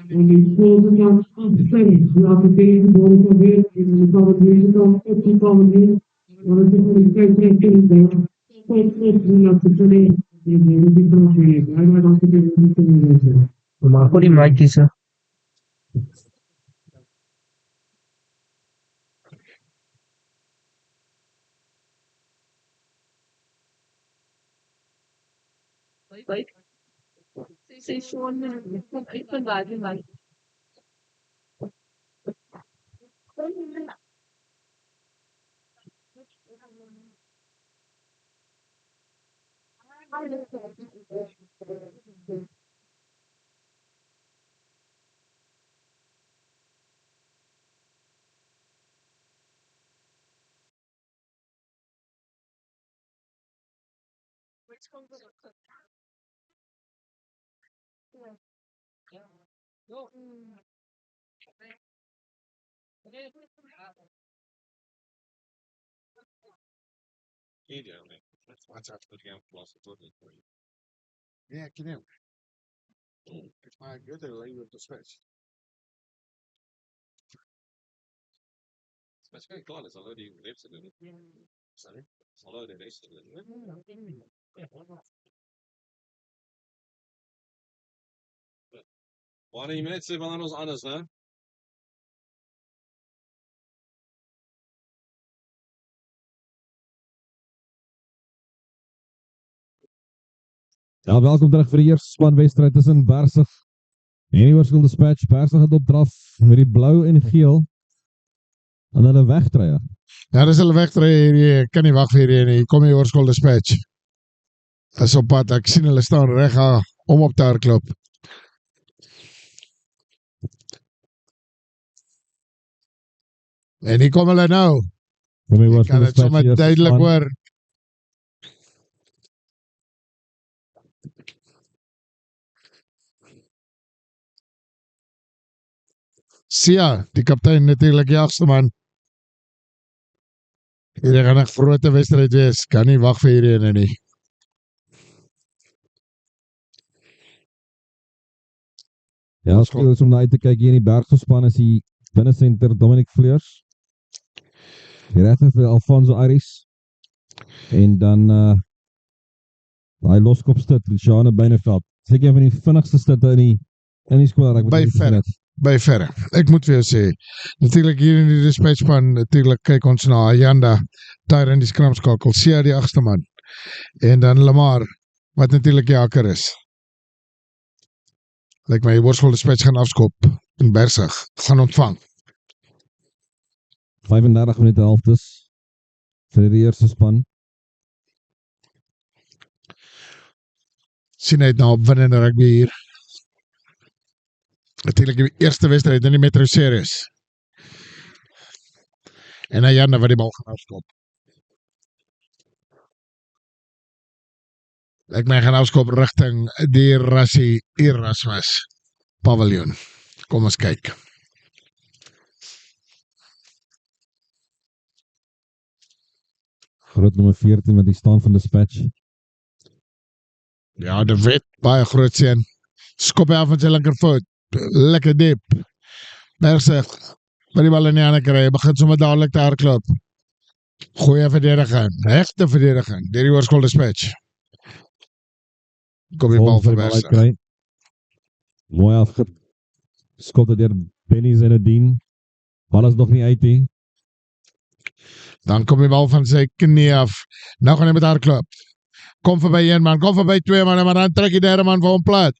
En die volgende kant afstelling. Laten tegen de bol proberen. In de combinatie dan op die combinatie. Dan is het een kijk in de laten trainen. Die training. Hij gaat altijd in de training. Maar goed, die mic kiezen. Ik ben buiten, maar. Yeah, can you? It's my good to leave with the switch. Wanneer je mensen van ons anders, hè? Ja, welkom terug vir die eerste spanwedstryd tussen Bersig en die Hoërskool Dispatch. Bersig het opdraf met die blou en geel aan hulle wegtreie. Ja, dis hulle wegtreie hier. Ek kan nie wag vir hierdie nie. Kom hier Hoërskool Dispatch. Is op pad. Ek sien hulle staan reg om op te hardloop. En hier kom hulle nou. Kom hier Ek Hoërskool kan dit Dispatch. sommer duidelik hoor. Sia, die kaptein natuurlijk jagste man. Hierdie gaan 'n groot wedstryd wees. Kan nie wag vir hierdie ene nie. Ja, spelers om na uit te kyk hier in die Bergspan is die binnensenter Dominic Fleurs. Die regter vir Alfonso Aris. En dan daai loskopstit, Luciano Beineveld. Seker een van die vinnigste stitte in die skool. By verre. Ek moet vir jou sê, natuurlijk hier in die dispatchpan, natuurlijk kyk ons na Ayanda, daar in die skramskakel, Sia die 8ste man, en dan Lamar, wat natuurlijk jaker is. Lyk my, die Hoërskool Dispatch gaan afskop, in Bersig, gaan ontvang. 35 minute helftes, vir die eerste span. Sien uit na opwinnende rugby hier. Natuurlijk die eerste wedstrijd in die Metro Series. En Ayanda wat die bal gaan afskop. Lyk my gaan afskop richting die Rassie Erasmus paviljoen. Kom ons kyk. Groot nummer 14 met die staan van Dispatch. Ja, de wet, baie groot sien. Skop hy af met sy linkervoet. Lekker diep. Bersig, wat die bal in die hande kry, begin sommer dadelijk te hardloop. Goeie verdediging, hechte verdediging, deur die Hoërskool Dispatch. Kom die bal vir Bersig. Mooi afgeskop deur Benny Zenedine. Bal is nog nie uit nie. Dan kom die bal van sy knie af. Nou gaan hy met hardloop. Kom verby een man, kom verby twee man, maar dan trek die derde man vir hom plat.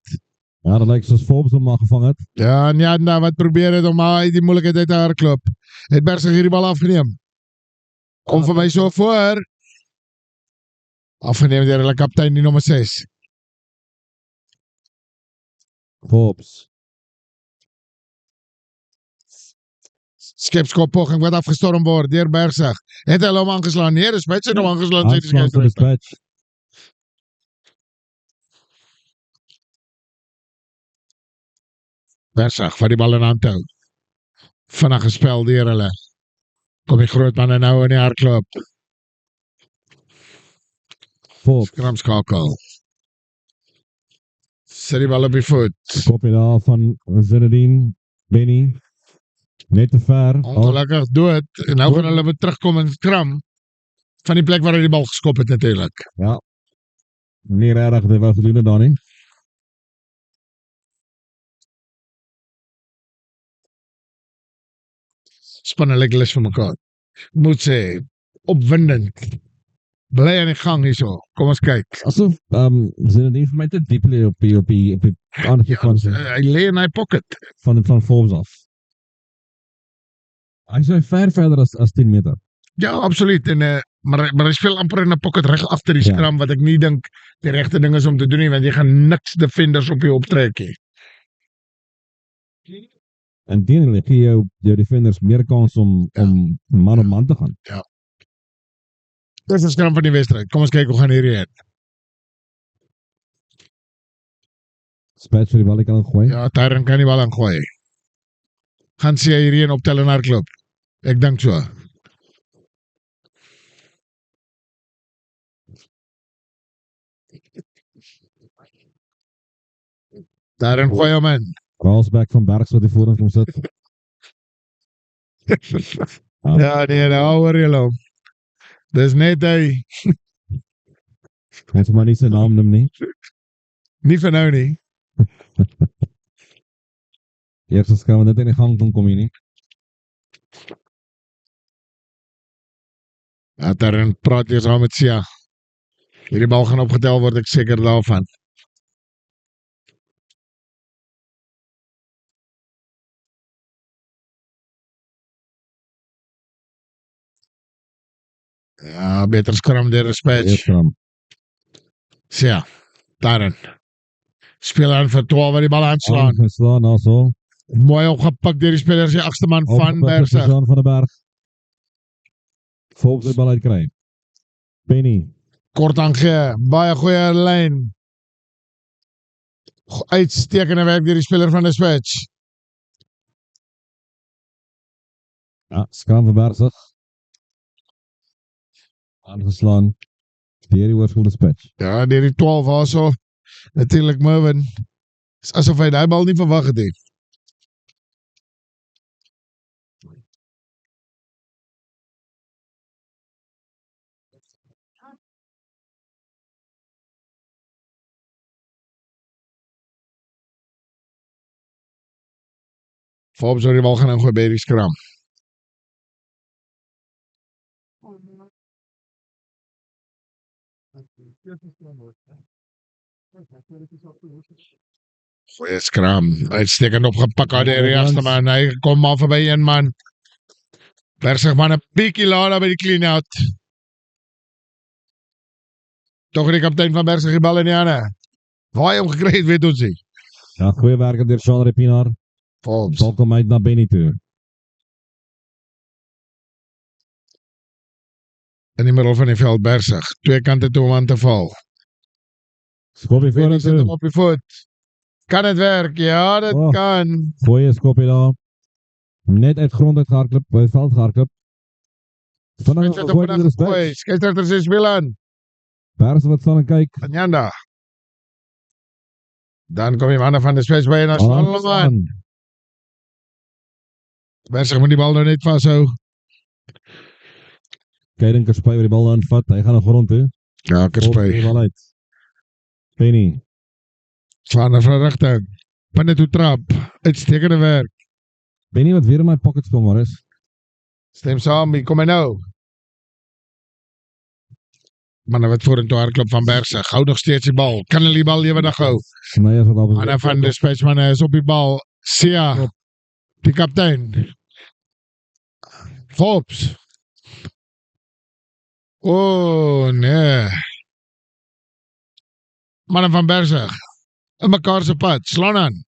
Ja, dat lyk soos Forbes hom maar gevang het. Ja, en Janda wat probeer het om maar die moeilikheid uit te hardloop. Het Bersig hier die bal afgeneem. Kom vir my so voor. Afgeneem deur hulle kaptein die nommer 6. Forbes. Skepskop poging wat afgestorm word deur Bersig. Het hulle hom aangeslaan? Nee, Dispatch het hom aangeslaan. Aanslaan vir Dispatch. Bersig, vat die bal in hand hou. Vinnig gespel deur hulle. Kom die groot manne nou in die hardloop. Forbes. Skramskakel. Sit die bal op die voet. Kopie daar van Zinedine. Benny. Net te ver. Ongelukkig dood. En nou gaan hulle weer terugkom en skram. Van die plek waar hy die bal geskop het natuurlijk. Nie regtig wat hy wou gedoen het daar nie. Spanne lekker lus vir mekaar. Moet sê, opwindend. Bly aan die gang hierso. Kom ons kyk. Asof Zinedine vir my te diep lê op die aanval van Hy lê in hy pocket. van Forbes af. Hy is verder as 10 meter. Ja, absoluut. En, maar hy speel amper in 'n pocket reg agter die skram, wat ek nie dink die regte ding is om te doen nie, want jy gaan niks defenders op jou optrek hê. Inteendeel, gee jou defenders meer kans om man op man te gaan. Dis 'n skram van die wedstryd. Kom ons kyk hoe gaan hierdie heen. Spats vir die bal kan gooi. Ja, Tyron kan die bal aangooi. Gaan sê hierdie een optel en hardloop. Ek dink so. Tyron gooi hom in. Kraalsback van Bergs wat die voorin kom sit. Ja, nee, nou hoor jy hom. Dis net hy, Ons maar nie sy naam noem nie. nie vir nou nie. Eerste skram net in die gang kom hier nie. Ja, Tyron praat jy saam met Sia. Hierdie bal gaan opgetel word, ek seker daarvan. Ja, beter skram deur Spats. Eerste skram. Sia, Tyron. Speel aan vir 12 wat die bal aanslaan. Aangeslaan, nou so. Mooi opgepak deur die spelers, die agste man van Bergsig. Jean van der Berg. Forbes die bal uitkry. Benny. Kort aangee, baie goeie lyn. Uitstekende werk deur die speler van die Spats. Ja, skram van Bergsig. Aangeslaan. Deur die oorskol dispatch. Ja, deur die 12 was so. Natuurlik Mervin. Is asof hy daai bal nie verwag het nie. Forbes oor die bal gaan ingooi by die skram. Goeie skram. Uitstekend opgepak uit die eerste man. Hy kom maar verby een man. Bergsig man 'n bietjie later by die clean out. Toch die kaptein van Bergsig die bal in die hande. Waar hy hom gekry het, weet ons nie. Ja, goeie werk deur Sean Repinar. Forbes. Bal kom uit na Benny toe. In die middel van die veld Bergsig. Twee kante toe om aan te val. Skopie Benny voor sit hom toe. op die voet. Kan het werk? Ja, dit kan. Goeie skopie daar. Net uit grond uit gehardloop, by veld gehardloop. Vanaf Hy sit op vandag gooi. Skeieregter sê speel aan. Bergs wat staan en kyk. Anjanda. Dan kom die manne van die Spats by en dan slaan hulle hom aan. Bergsig moet die bal nou net vashou. Keiden Kerspy wat die bal aanvat, hy gaan na grond toe. Ja, Kerspy. Die bal uit. Benny. Van 'n rigting. Binne toe trap. Uitstekende werk. Benny wat weer in my pocket speel maar is. Stem saam, hier kom hy nou. Manne wat vorentoe hardloop van Bergsig. Hou nog steeds die bal. Kan hulle die bal lewendig hou? Snyers wat op. Manne van die Spatsmanne is op die bal. Sia, die kaptein. Forbes. Oh, nee. Manne van Bergsig. In mekaar se pad. Slaan aan.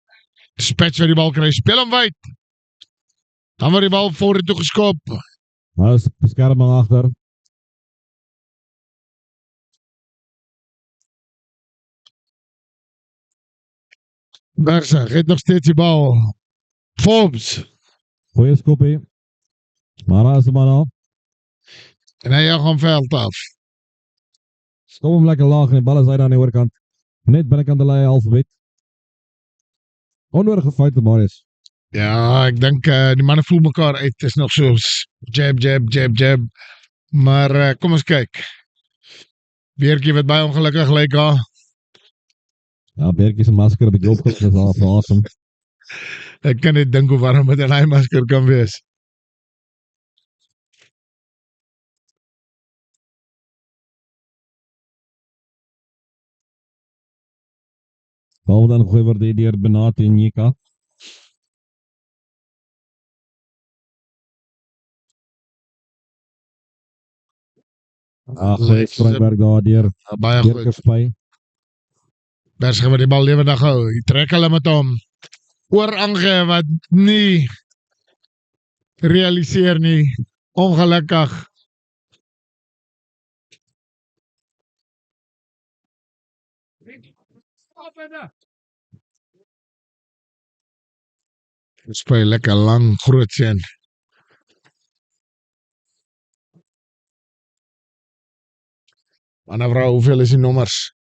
Spats wat die bal kry. Speel hom wyd. Dan word die bal vorentoe geskop. Nou is beskerming agter. Bergsig het nog steeds die bal. Forbes. Goeie skoppie. Mara is de man al. En hy jaag hom veld af. Skop hom lekker laag en die bal is uit aan die oorkant. Net binnekant die lei alfabet. Onnodige foute, Marius. Ja, ek dink die manne voel mekaar uit. Het is nog so jab, jab, jab, jab. Maar kom ons kyk. Beertjie wat baie ongelukkig lyk daar. Ja, Berkie se masker 'n bietjie opgesit is al vir awesome. Ek kan net dink hoe warm dit in hy masker kan wees. Bal dan gooi word deur Benate en Nyeka. Goeie Springberg daar deur Baie goed. Berkerspy. Berge wat die bal lewendig hou. Hy trek hulle met hom. Oor Ange wat nie realiseer nie. Ongelukkig. Speel lekker lang, groot seun. Anna vrou, hoeveel is die nommers?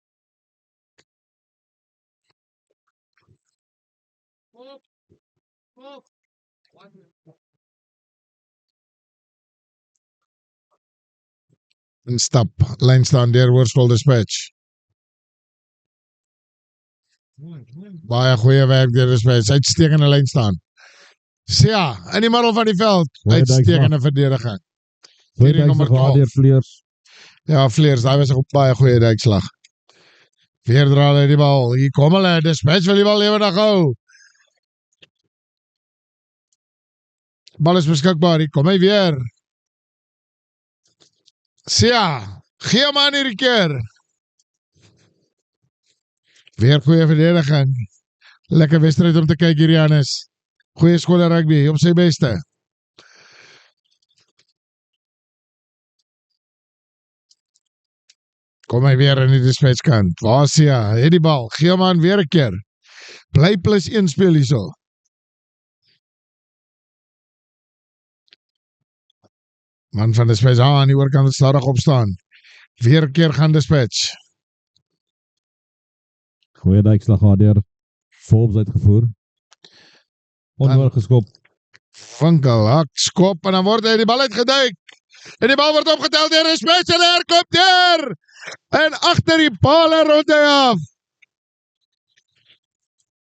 En stap, lyn staan deur Hoërskool Dispatch. Baie goeie werk deur Dispatch, uitstekende lyn staan. Sia, in die middel van die veld, uitstekende verdediging. Goeie nommer nommer 12. deur Fleurs. Ja, Fleurs, daai was 'n baie goeie duikslag. Weer dra hulle die bal, hier kom hulle, Dispatch wil die bal lewendig hou. Bal is beskikbaar, hier kom hy weer. Sia, gee hom aan hierdie keer. Weer goeie verdediging. Lekker wedstryd om te kyk hier, Janus. Goeie skole rugby, op sy beste. Kom hy weer in die Dispatch kant. Waar is Sia? Het die bal, gee hom aan weer 'n keer. Bly +1 speel hierso. Man van Dispatch aan die oorkant stadig opstaan. Weer 'n keer gaan Dispatch. Goeie duikslag daar deur Forbes uitgevoer. Onnodig geskop. Winkel, hak, skop en dan word hy die bal uitgeduik. En die bal word opgetel deur Dispatch en hy kom deur. En agter die pale rond hy af.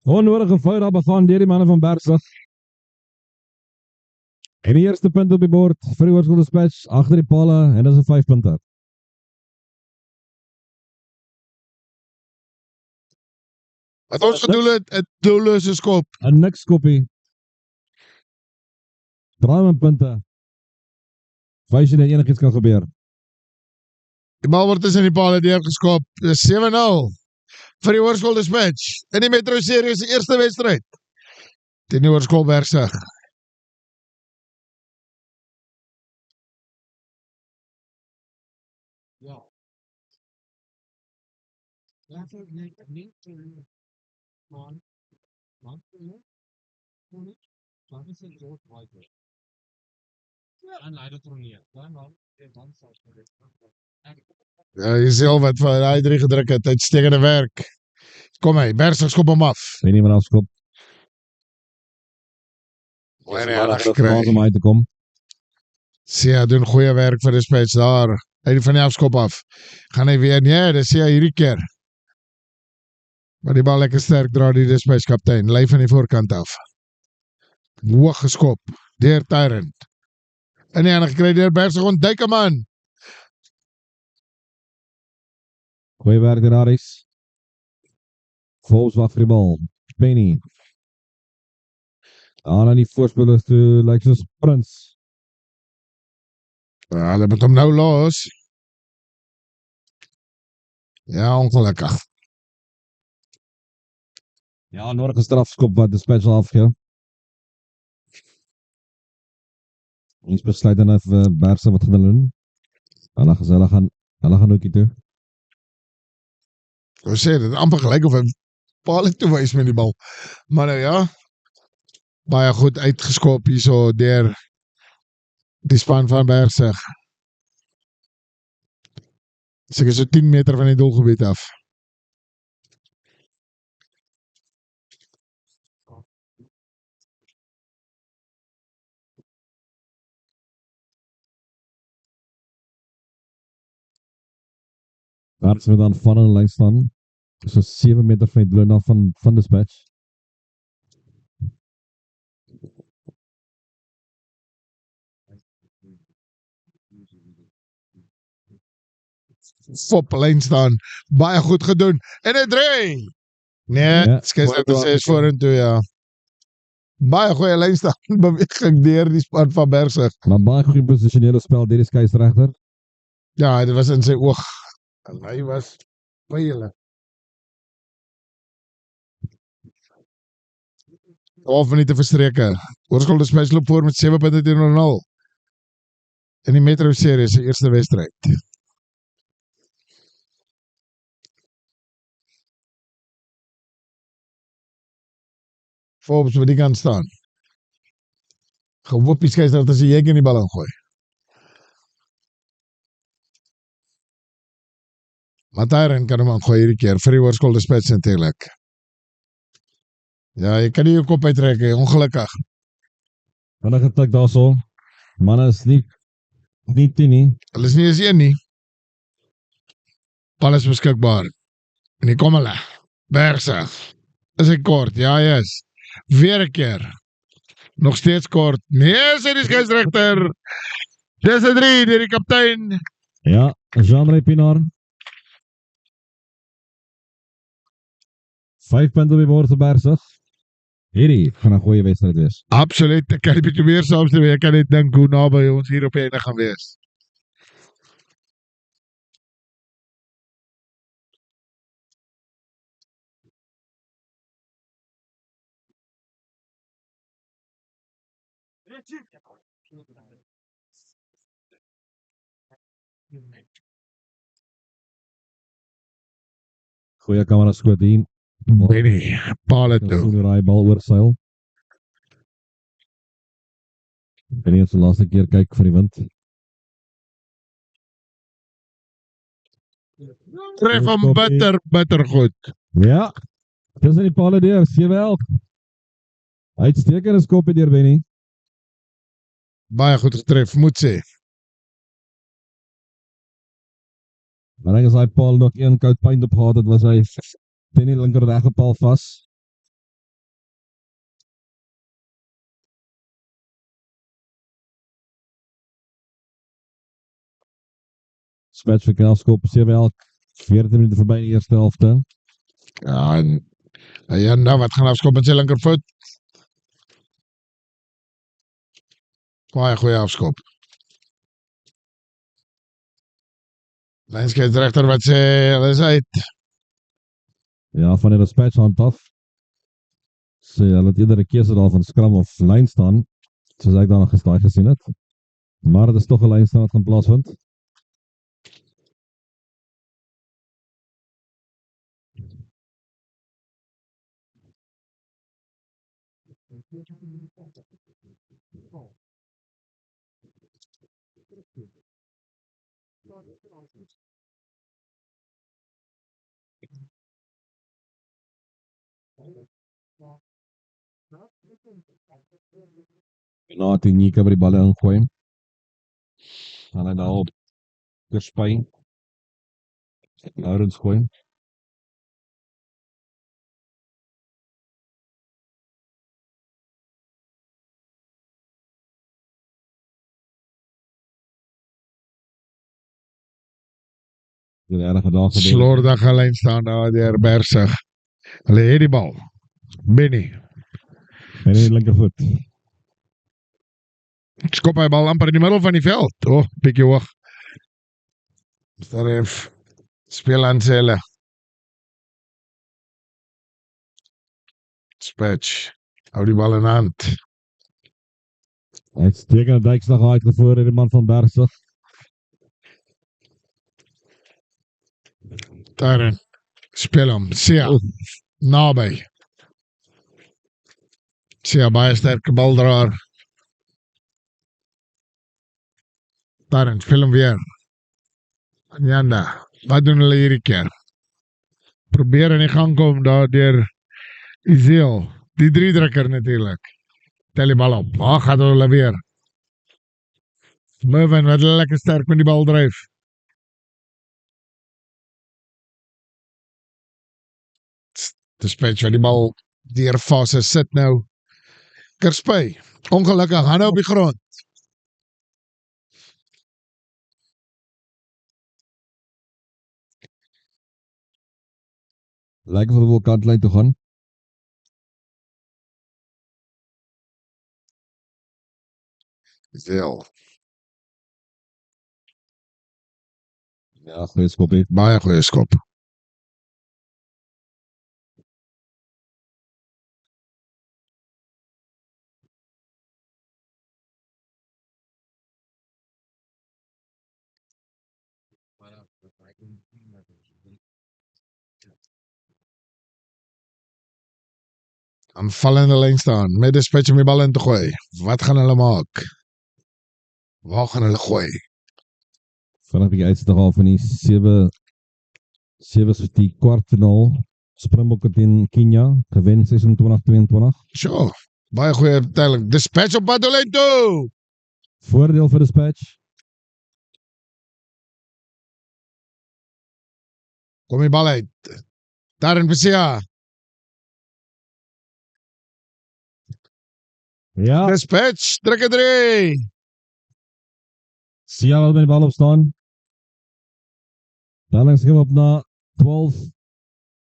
Onnodige fout daar begaan deur die manne van Bergsig. En die eerste punt op die bord vir die Hoërskool Dispatch agter die pale en dis 'n 5 punte. Wat ons gedoel het, 'n doellose skop. 'n Niks skoppie. Draai met punte. Wys jy dat enigiets kan gebeur. Die bal word tussen die pale deurgeskop. Dis 7-0 vir die Hoërskool Dispatch. In die Metro Serie se eerste wedstryd. Teen die Hoërskool Bergsig. Ja, jy sien al wat vir hy 3 gedruk het. Uitstekende werk. Kom hy, Bergsig skop hom af. Weet nie meer afskop. Baie Reg reg gekry gekry. om uit te kom. Sia doen goeie werk vir Dispatch daar. Uit van die afskop af. Gaan hy weer, nee, dis Sia hierdie keer. Maar die bal lekker sterk dra die Dispatch kaptein. Lei van die voorkant af. Hoog geskop. Deur Tyrant. En die ander gekry deur Bergsig ontduik hom aan. Goeie werk deur Aris. Forbes wag vir die bal. Penny. Aan die voorspelers toe lyk soos Prins. Ja, hulle moet hom nou los. Ja, ongelukkig. Ja, nodige strafskop wat Dispatch afgee. Ons besluit dan vir Bergsig wat gaan doen. Hulle gaan ook toe. Ek sê, dit amper gelyk of hy paal toe wys met die bal. Maar nou ja, Baie goed uitgeskop hierso deur die span van Bergsig. Seker so 10 meter van die doelgebied af. Daar sal dan van 'n lyn staan. So 7 meter van die doel af van Dispatch. Fop lyn staan. Baie goed gedoen. En 'n draai. Nee, Ja, skeieregter sê is vorentoe ja. Baie goeie lyn staan beweging deur die span van Bergsig. Maar baie goeie posisionele spel deur die skeieregter. Ja, dit was in sy oog. En hy was by hulle. Half minute verstreke. Oorskol Dispatch loop voor met 7 punte teenoor 0. In die Metro serie se eerste wedstryd. Forbes by die kant staan. Gewoop die skeieregter as jy in die bal ingooi. Matairen kan hom aangooi hierdie keer vir die Oorskol Dispatch natuurlik. Ja, jy kan nie jou kop uittrek nie, ongelukkig. Hulle getik daarso. Manne is nie 10 nie. Hulle is nie eens een nie. Bal is beskikbaar. En hier kom hulle. Bergsig. Is hy kort? Ja, hy is. Weer 'n keer. Nog steeds kort. Nee, sê die skeieregter. Dis 'n 3 deur die kaptein. Ja, Jean-Marie Pinaar. 5 punte op die bord vir Bergsig. Hierdie gaan 'n goeie wedstryd wees. Absoluut. Ek kan nie bietjie meer soms doen. Ek kan net dink hoe naby ons hier op die einde gaan wees. Goeie kamera skoot hier. Benny, paal het toe. Hoe raai bal oorseil. En eens die laaste keer kyk vir die wind. Tref hom bitter goed. Ja. Tussen die palle deur, 7-11. Uitstekende skop deur Benny. Baie goed getref, moet sê. Maar dan as hy paal nog een koud punt op gehad het, was hy teen die linker regte paal vas. Dispatch vir Kelskop, 7-11. 14 minute verby in die eerste helfte. Ja, en Janda wat gaan afskop met sy linkervoet. Baie goeie afskop. Lynskeieregter wat sê, hulle is uit. Ja, van die Dispatch hand af. Sê hulle het eerder 'n keuse daar van skram of lyn staan, soos ek daarna gestaai gesien het. Maar dit is tog 'n lyn staan wat gaan plaasvind. Nou het die Nika by die balle ingooi. En hy daar op Kerspyn. Laurens gooi. Die enige dag gebeur. Slordige lyn staan daar deur Bergsig. Hulle het die bal. Benny. En die linkervoet. Skop hy bal amper in die middel van die veld. Bietjie hoog. Staref. Speel aan Zelle. Dispatch. Hou die bal in hand. Uitstekende duikslag uitgevoer deur die man van Bergsig. Daarin. Speel hom. Sia. Naby. Sia baie sterke baldraer. Darren, speel hom weer. Janda, wat doen hulle hierdie keer? Probeer in die gang kom daar deur Isiel. Die 3-drukker natuurlik. Tel die bal op. Waar gaat hulle weer? Mervin wat lekker sterk met die bal dryf. Dispatch wat die bal deur fase sit nou. Kerspy, ongelukkig, gaan nou op die grond. Lyk of hulle wil kantlyn toe gaan. Isiel, Ja, goeie skopie. baie goeie skop. Aanvallende lyn staan, met Dispatch om die bal in te gooi. Wat gaan hulle maak? Waar gaan hulle gooi? Vanaf die uitslag al van die 7 soos die kwartfinaal. Springbokke teen Kenia, gewen 26-22. Sure, baie goeie telling. Dispatch op pad lyn toe! Voordeel vir Dispatch. Kom die bal uit. Darren Pesia. Ja, Dispatch, druk 'n 3. Sia wat met die bal opstaan. Telling skep op na 12.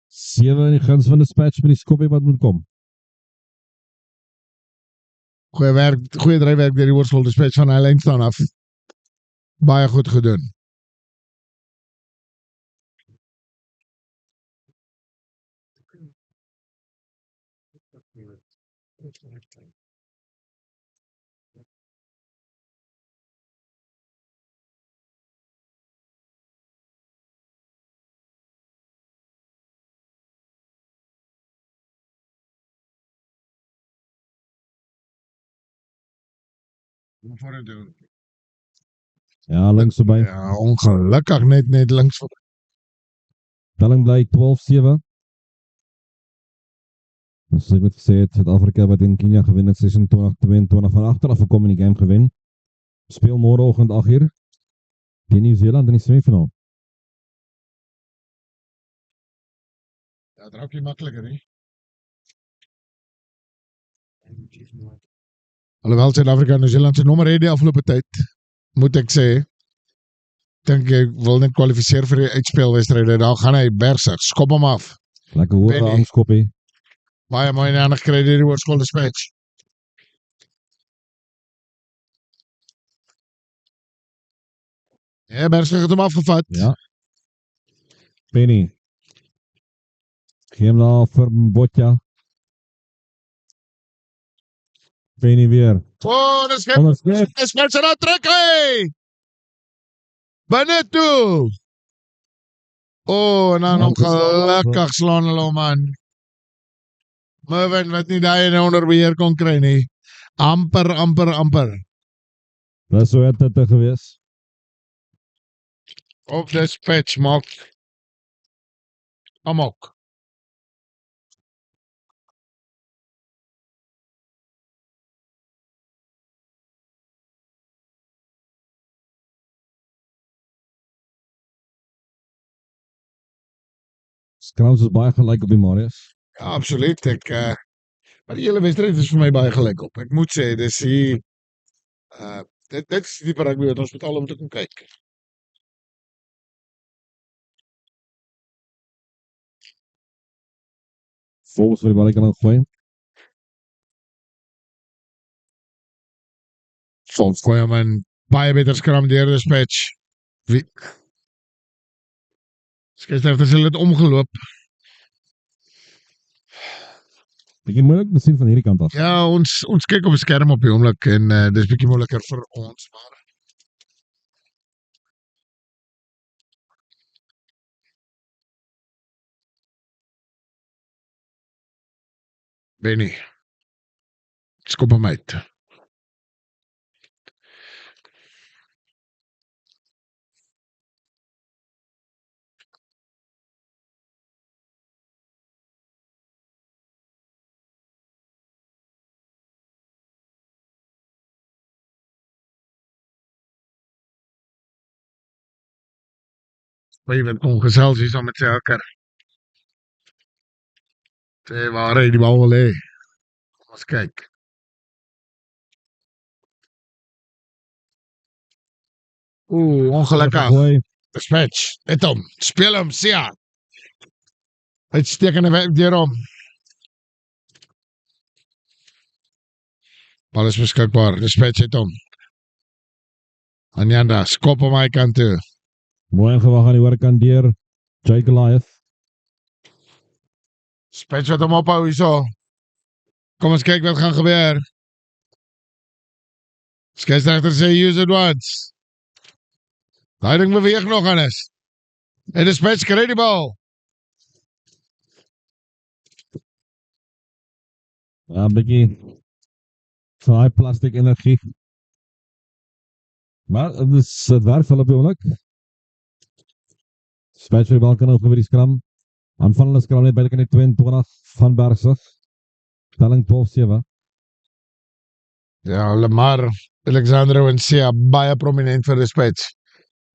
7 in die guns van Dispatch met die skopie wat moet kom. Goeie werk, goeie dryfwerk deur die Hoërskool Dispatch van hy lyn staan af. Baie goed gedoen. Ja, links verby. Ja, ongelukkig net links voor. Telling bly 12-7. Soos ek het gesê het, Suid-Afrika wat in Kenia gewen het 26-22 van agteraf gekom in die game gewen. Speel môreoggend 8uur teen Nieu-Seeland in die semifinaal. Ja, dit raak nie makliker nie. Alhoewel Suid-Afrika en Nieu-Seeland se nommer het die afgelope tyd, moet ek sê, dink ek wil net kwalifiseer vir die uitspelwedstryde. Daar gaan hy Bersig, skop hom af. Lekker hoë Penny. aanskoppie. Baie mooi aan gekry deur die Hoërskool Dispatch. Ja, Bersig het hom afgevat. Ja. Penny. Gee hem daar vir Mbotja. Penny weer. Oh, dis skep. Onderskep. Dis mense daar trek hy. Binne toe. Oh, en dan Ja, ongelukkig slaan hulle hom aan. Mervin wat nie daai onder beheer kon kry nie. Amper. Dis so het dit gewees. Op Dispatch maak amok. Scrums is baie gelyk op die Marius. Ja, absoluut. Maar die hele wedstryd is vir my baie gelyk op. Ek moet sê, dis hier dit is die rugby wat ons met al om te kom kyk. Volgens vir die bal kan gooi. Soms gooi hom in baie beter skram deur Dispatch. Wie? Skielik het hulle dit omgeloop. Bietjie moeilik te sien van hierdie kant af. Ja, ons kyk op 'n skerm op die oomblik en dis bietjie moeiliker vir ons, maar Benny. Skop hom uit. Maar jy weet ongesels hier saam met sy hakker. Sê waar hy die bal wil hê. Ons kyk. Ongelukkig. Gooi. Dispatch. Het hom. Speel hom, Sia. Uitstekende werk deur hom. Bal is beskikbaar. Dispatch het hom. Anyanda, skop hom hy kant toe. Mooi ingewag aan die oorkant deur Jay Goliath. Dispatch wat hom ophou hierso. Kom ons kyk wat gaan gebeur. Skeieregter sê use it once. Daai ding beweeg nog anders. En Dispatch kry die bal. Ja, 'n bietjie van daai plastiek energie. Maar dit werk wel op die oomblik. Special bal kan ook weer die skram. Aanvallende skram net bykant die 22 van Bergsig. Stelling 12-7. Ja, Lamar, Alexandro en Sia baie prominent vir Dispatch.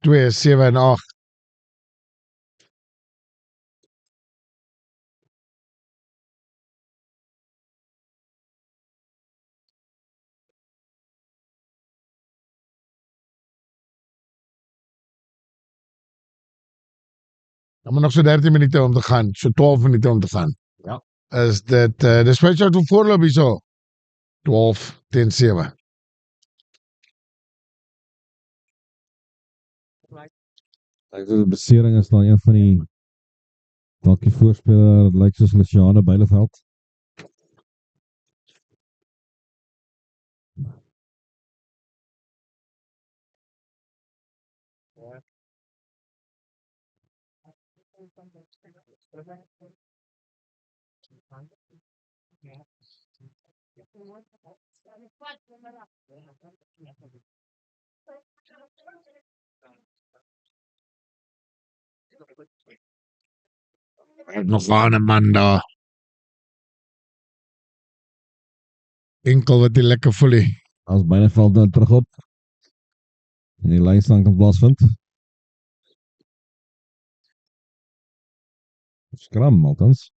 2, 7 en 8. Dan moet nog so 13 minute om te gaan, so 12 minute om te gaan. Ja. Is dit, Dispatch uit hoe voorloop hierso? 12-7. Ek dink die besering is dan een van die dalk die voorspeler lyk soos Luciano Beileveld. Nog aan 'n man daar. Enkel wat die lekker voelie. As Beileveld dan terug op. En die lynslang kan plaasvind. Skram althans.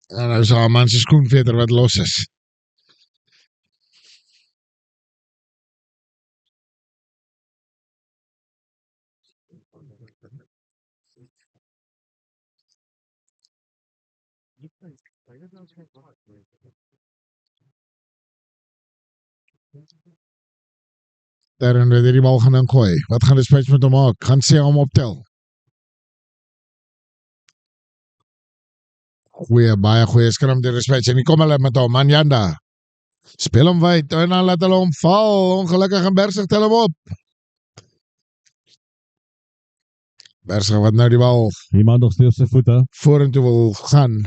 En nou is daar 'n man se skoenveter wat los is. Darren wil die bal gaan ingooi. Wat gaan Dispatch met hom maak? Gaan Sia hom optel. Baie goeie skram deur Dispatch en hier kom hulle met hom, Anyanda. Speel hom wyd en dan laat hulle hom val. Ongelukkig en Bergsig tel hom op. Bergsig wat nou die bal Iemand nog steeds op sy voete. vorentoe wil gaan.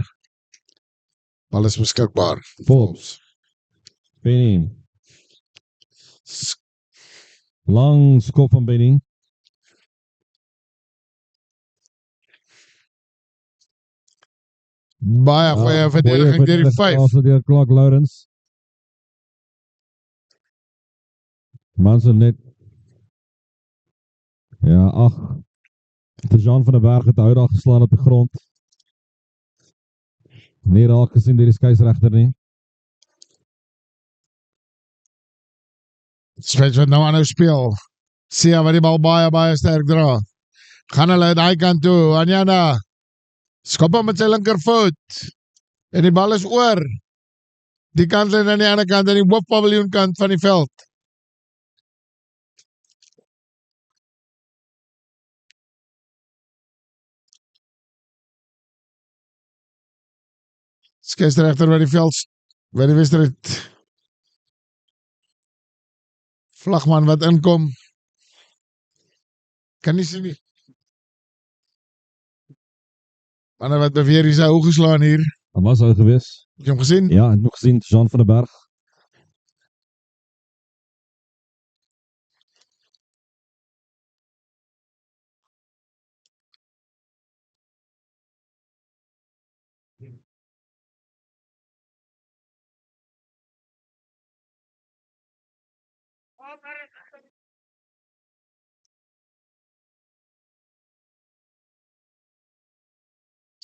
Bal is beskikbaar. Forbes. Benny. Lang skop van Benny. Baie goeie verdediging deur die 5. Also deur Clark Lawrence. Manson net. Ja, ag. Jean van der Berg het uitdag geslaan op die grond. Nie raak gesien deur die skeieregter nie. Dispatch wat nou aanhou speel. Sia wat die bal baie sterk dra. Gaan hulle uit daai kant toe. Anyanda. Skop hom met sy linkervoet. En die bal is oor. Die kant lê aan die ander kant, aan die hoofpaviljoen kant van die veld. Skeieregter by die veld, by die wedstryd. Vlagman wat inkom. Kan nie sien nie. Manne wat beweer hy sy oog geslaan hier. Dat was al gewees. Het jy hom gesien? Ja, ek het nog gesien, Jean van den Berg.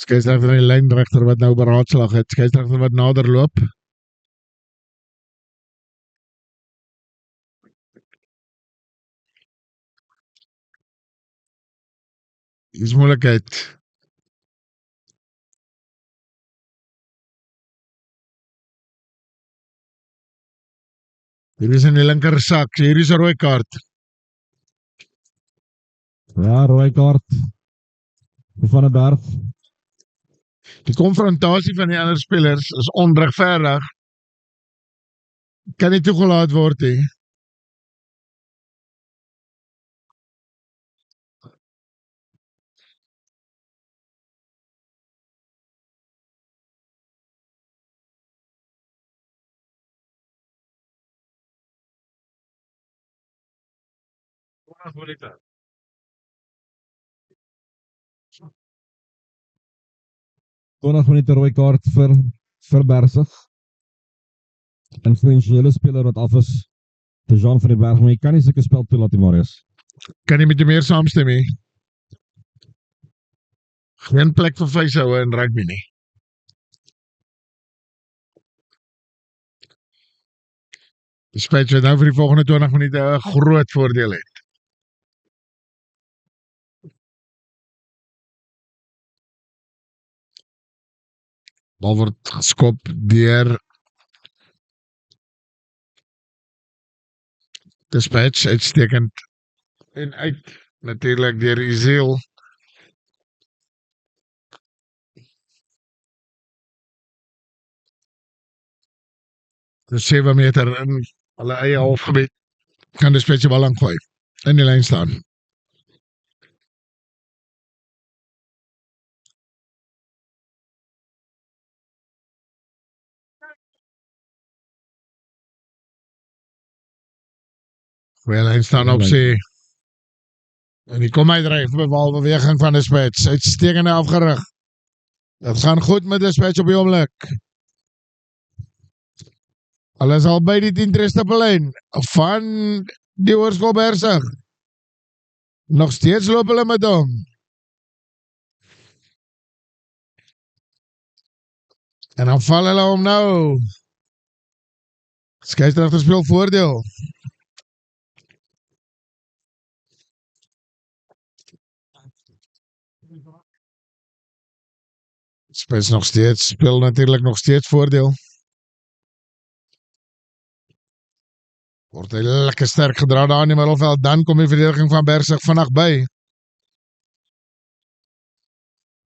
Skeieregter en die lynregter wat nou beraadslag het. Skeieregter wat nader loop. Hier is moeilikheid. Hier is in die linker sak. Hier is 'n rooi kaart. Ja, rooi kaart. Van den Berg. Die konfrontasie van die ander spelers is onregverdig. Kan nie toegelaat word nie. Wat wil ik dat? 20 minute rooi kaart vir Bersig. Influentiële speler wat af is te Jean van den Berg, maar jy kan nie sulke spel toelaat nie, Marius. Kan nie met jou meer saamstem nie. Geen plek vir vleishoue in rugby nie. Die Spets wat nou vir die volgende 20 minute 'n groot voordeel het. Bal word geskop deur Dispatch, uitstekend. En uit, natuurlik deur Isiel. Dus 7 meter in hulle eie halfgebied kan Dispatch die bal aangooi. In die lyn staan. Goeie lyn staan op sy. En die kom uitdryf by balbeweging van Dispatch. Uitstekende afgerig. Dit gaan goed met Dispatch op die oomblik. Hulle is al by die 10 lyn van die Hoërskool Bersig. Nog steeds loop hulle met hom. En dan val hulle hom nou. Skeieregter speel voordeel. Speel natuurlijk nog steeds voordeel. Word hy lekker sterk gedra daar in die middelveld, dan kom die verdediging van Bersig vannacht by.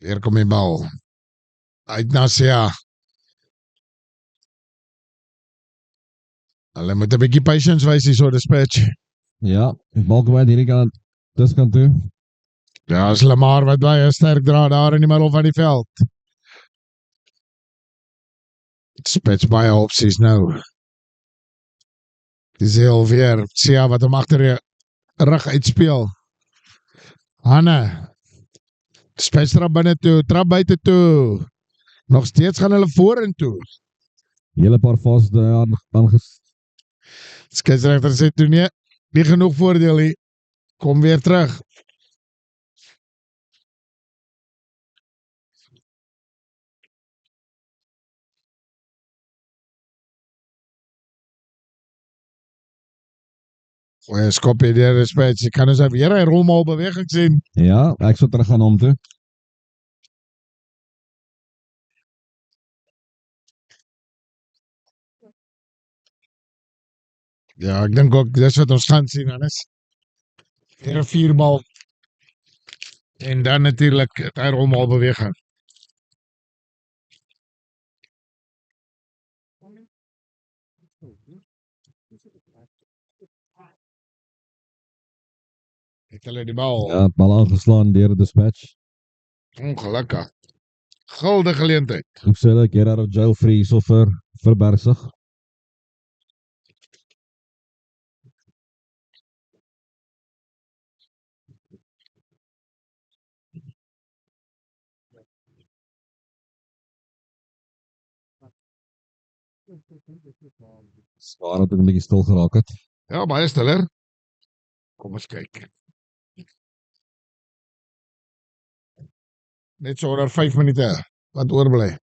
Weer kom die bal. Uit na Sia. Hulle moet 'n bietjie patience wys hier so Dispatch. Ja, die bal kom uit hierdie kant, tuskant toe. Ja, is Lamar wat baie sterk dra daar in die middel van die veld. Dispatch baie opsies nou. Dis heel weer, Sia wat hom agter die rug uitspeel. Hanne. Dispatch trap binne toe, trap buite toe. Nog steeds gaan hulle vorentoe. Hele paar fases daar aanges. Skeieregter sê toe nie genoeg voordeel nie. Kom weer terug. Goeie skop hier deur Dispatch. Jy kan dus weer hy rolmaal beweging sien. Ja, ek sal terug gaan hom toe. Ja, ek dink ook, dis wat ons gaan sien, Hannes. Weer 'n 4-bal. En dan natuurlik, hy rolmaal beweging. Het hulle die bal. Ja, bal aangeslaan deur die dispatch. Ongelukkig. Gulde geleentheid. Ek sê dat get out of jail free hierso vir Bersig. Spaar het ek 'n bietjie stil geraak het. Ja, baie stiller. Kom ons kyk. Net so oor 5 minute wat oorbly.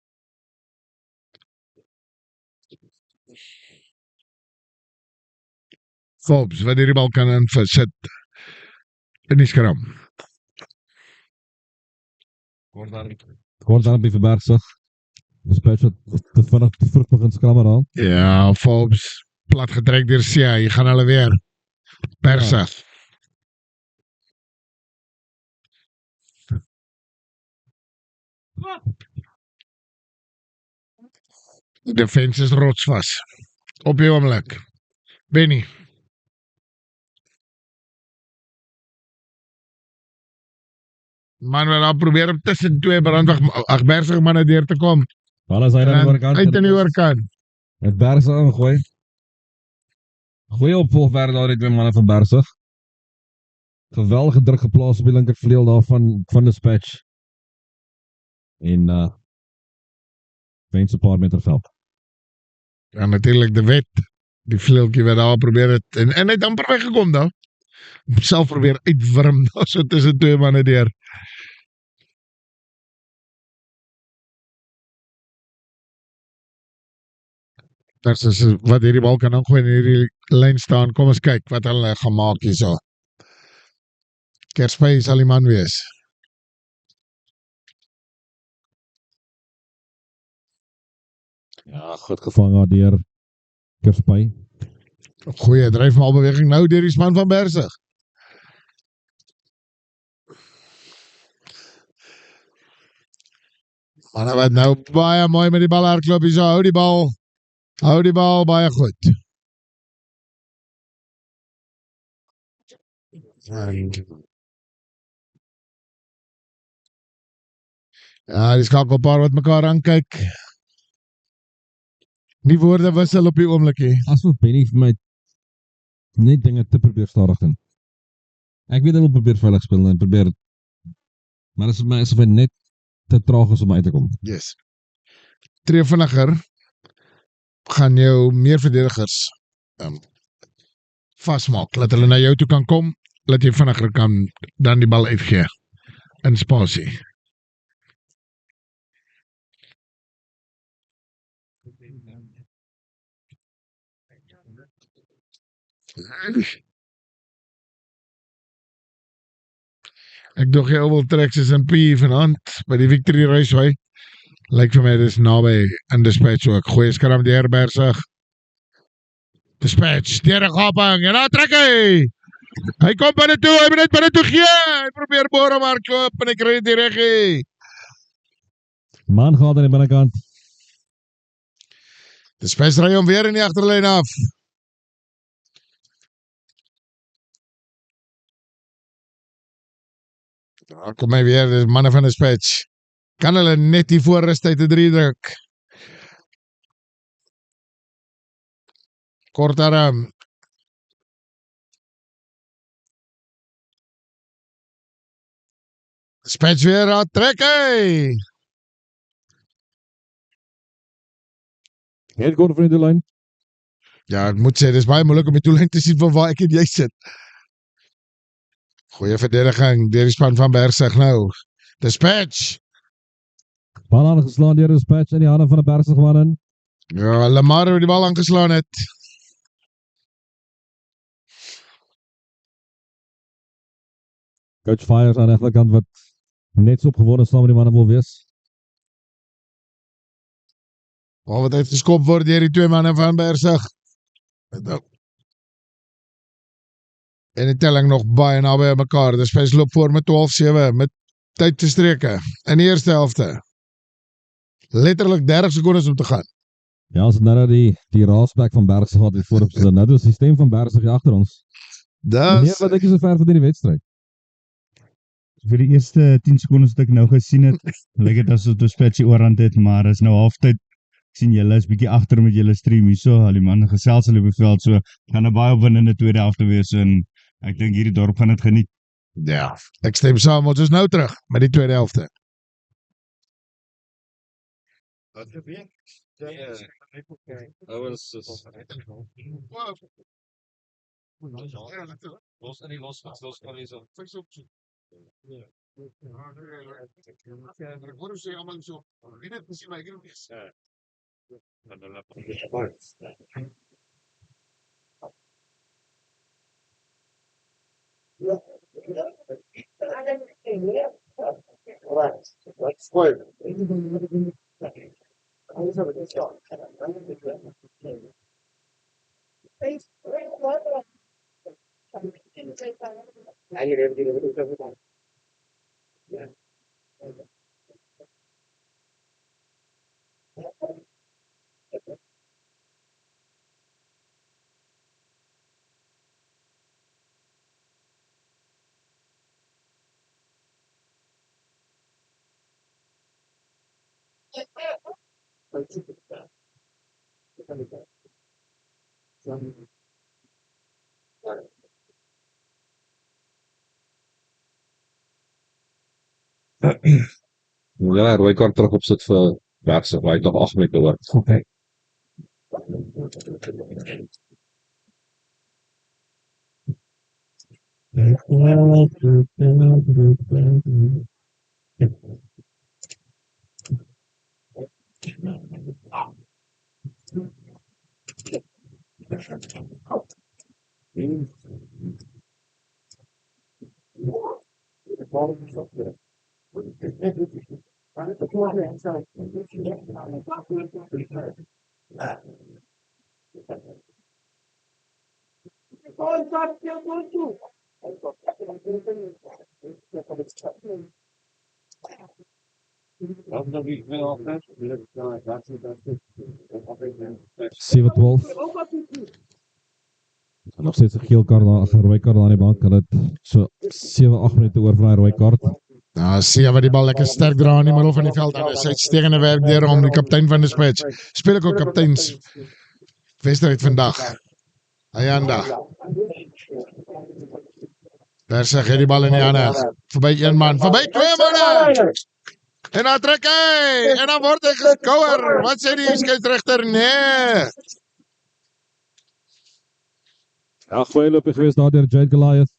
Forbes, wat hierdie bal kan insit in die skram. Word daar Kort dan by Bersig. Dispatch het te vinnig te vroeg begin skrammer aan. Ja, Forbes, plat getrek deur Sia, hier gaan hulle weer. Persig. Die defense is rotsvas. Op die oomblik. Benny. Man, wat daar probeer om tussen twee Bersig manne deur te kom. Bal is hy aan die oorkant. Uit aan die oorkant. Met Bersig ingooi. Goeie opvolgwerk daar die twee manne van Bersig. Geweldige druk geplaas op die linkervleuel daar van Dispatch. En wens 'n paar meter veld. Ja, natuurlijk de wet. Die vleeltjie wat daar probeer het. En hy het amper weggekom daar. Self probeer uitwurm daar so tussen twee manne deur. Versus wat hierdie bal kan ingooi in hierdie lyn staan. Kom ons kyk wat hulle gemaak hierso. Kerspy sal die man wees. Ja, goed gevang daar deur Kerspy. Goeie dryfbalbeweging nou deur die span van Bersig. Manne wat nou baie mooi met die bal hardloop hierso. Hou die bal. Hou die bal baie goed. Ja, die skakelpaar wat mekaar aankyk. Nie woorde wissel op die oomblik nie. Asof Benny vir my net dinge te probeer stadig doen. Ek weet hy wil probeer veilig speel en probeer, maar dit is vir my asof hy net te traag is om uit te kom. Yes. Tree vinniger gaan jou meer verdedigers vasmaak, laat hulle na jou toe kan kom, laat jy vinniger kan dan die bal uitgee in spasie. Ek dog jy wil trek soos in P vanaand by die Victory Raceway. Lyk vir my dis naby in Dispatch ook. Goeie skram deur Bersig. Dispatch, deur 'n gaping en dan trek hy. Hy kom binne toe, hy moet net binne toe gee. Hy probeer boor maar koop en hy kry dit reg. Man gaan aan die binnekant. Dispatch ry hom weer in die agterlyn af. Daar kom hy weer, dis manne van Dispatch. Kan hulle net die voorrustyd te 3 druk. Kort arm. Dispatch weer aan trek hy. Net goed vir die lyn. Ja, ek moet sê, dis baie moeilik om die toelyn te sien van waar ek en jy sit. Goeie verdediging, deur die span van Bersig nou. Dispatch. Bal aangeslaan deur Dispatch in die hande van 'n Bersig man in. Ja, Lamar het die bal aangeslaan het. Coach Fires aan die regterkant wat net so opgewonde saam met die manne wil wees. Bal wat uitgeskop word deur die twee manne van Bersig. En die telling nog baie naby aan mekaar. Dispatch loop voor met 12-7 met tyd te streke in die eerste helfte. Letterlik 30 sekondes om te gaan. Ja, as het nou die raasback van Bergsig gehad het voor op sy, nou die systeem van Bergsig hier agter ons. Nee, Dis wat ek is so ver van die wedstryd. Vir die eerste 10 sekondes wat ek nou gesien het, lyk dit asof Dispatchy oorhand het, maar is nou halftyd. Ek sien julle is bietjie agter met julle stream hierso, al die manne gesels hulle op die veld, so gaan 'n baie opwindende tweede helfte wees en ek dink hierdie dorp gaan dit geniet. ja, ek stem saam, ons is nou terug met die tweede helfte. Wat gebeur? Ouers is los in die los kan wees of dan hulle Ja, rooi kaart terug opsit vir Bergsig, waar hy nog 8 minute hoor. Okay. Wat nou wie wil afnet? 7-12. Nog steeds 'n geel kaart daar, 'n rooi kaart daar aan die bank. Hulle het so 7-8 minute oor vir daai rooi kaart. Nou, sien wat die bal lekker sterk dra in die middel van die veld. En is uitstekende werk deur hom, die kaptein van Dispatch. Speel ek ook kapteins wedstryd vandag. Ayanda. Bergsig het die bal in die hande. Verby een man, verby twee manne. En dan trek hy, en dan word hy geskouer. Wat sê die skeieregter? Nee. Ja, goeie loopie gewees daar deur Jade Goliath.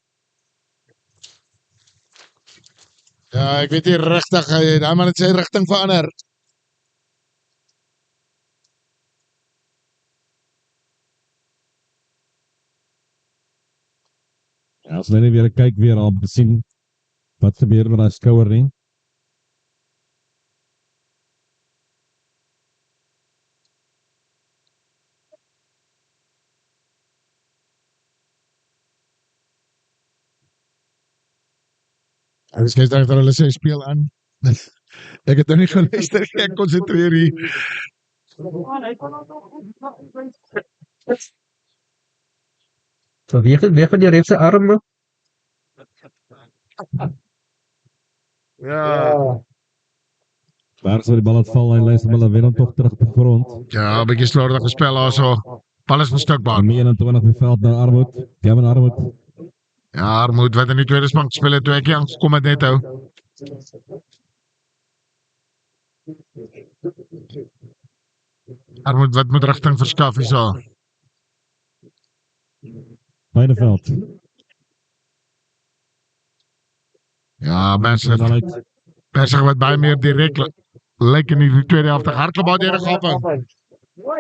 Ja, ek weet nie regtig, daai man het sy rigting verander. Ja, as hulle net weer kyk weer om te sien wat gebeur met daai skouer nie. Ek sê dat hulle sê speel aan. Ek het nou nie geluister nie, ek konsentreer hier. So wie van die refse arme? Ja, Bergsig wat die bal het val, hy luister hulle weer dan tog terug op die grond. ja, 'n bietjie slordig gespel daarso. Bal is verstukbaar. Mee 21 op die veld na Armoed. Gavin Armoed. Ja, Armoed wat in die tweede span gespeel het toe ek hier aangekom het net hou. Armoed wat moet rigting verskaf hierso. Beideveld. Ja, Bergsig Dan uit. wat baie meer direk lyk in die tweede helfte hardloop daar deur gegaan.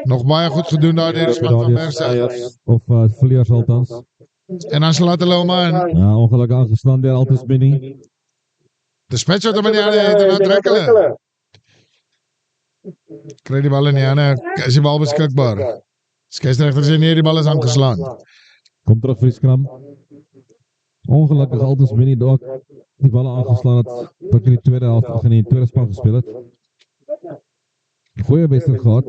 Nog baie goed gedoen daar deur die span van Bergsig. Of Vleers althans. En dan laat hulle hom aan. Ja, ongelukkig aangeslaan deur Altus Benny. Dispatch wat hom in die hande het en dan trek hulle. Kry die bal in die hande, is die bal beskikbaar. Skeieregter sê nee, die bal is aangeslaan. Kom terug vir die skram. Ongelukkig Altus Benny dalk die bal aangeslaan het wat in die tweede helft in die tweede span gespeel het. Goeie wedstryd gehad.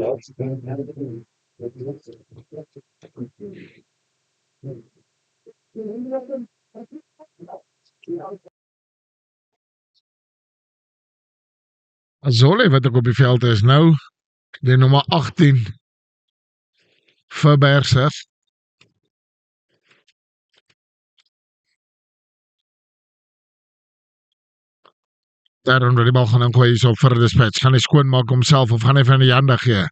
Zolly wat ook op die veld is nou, die nommer 18 vir Bergsig. Daarom dat die bal gaan ingooi hier so vir Dispatch. Gaan hy skoon maak homself of gaan hy van die Janda gee?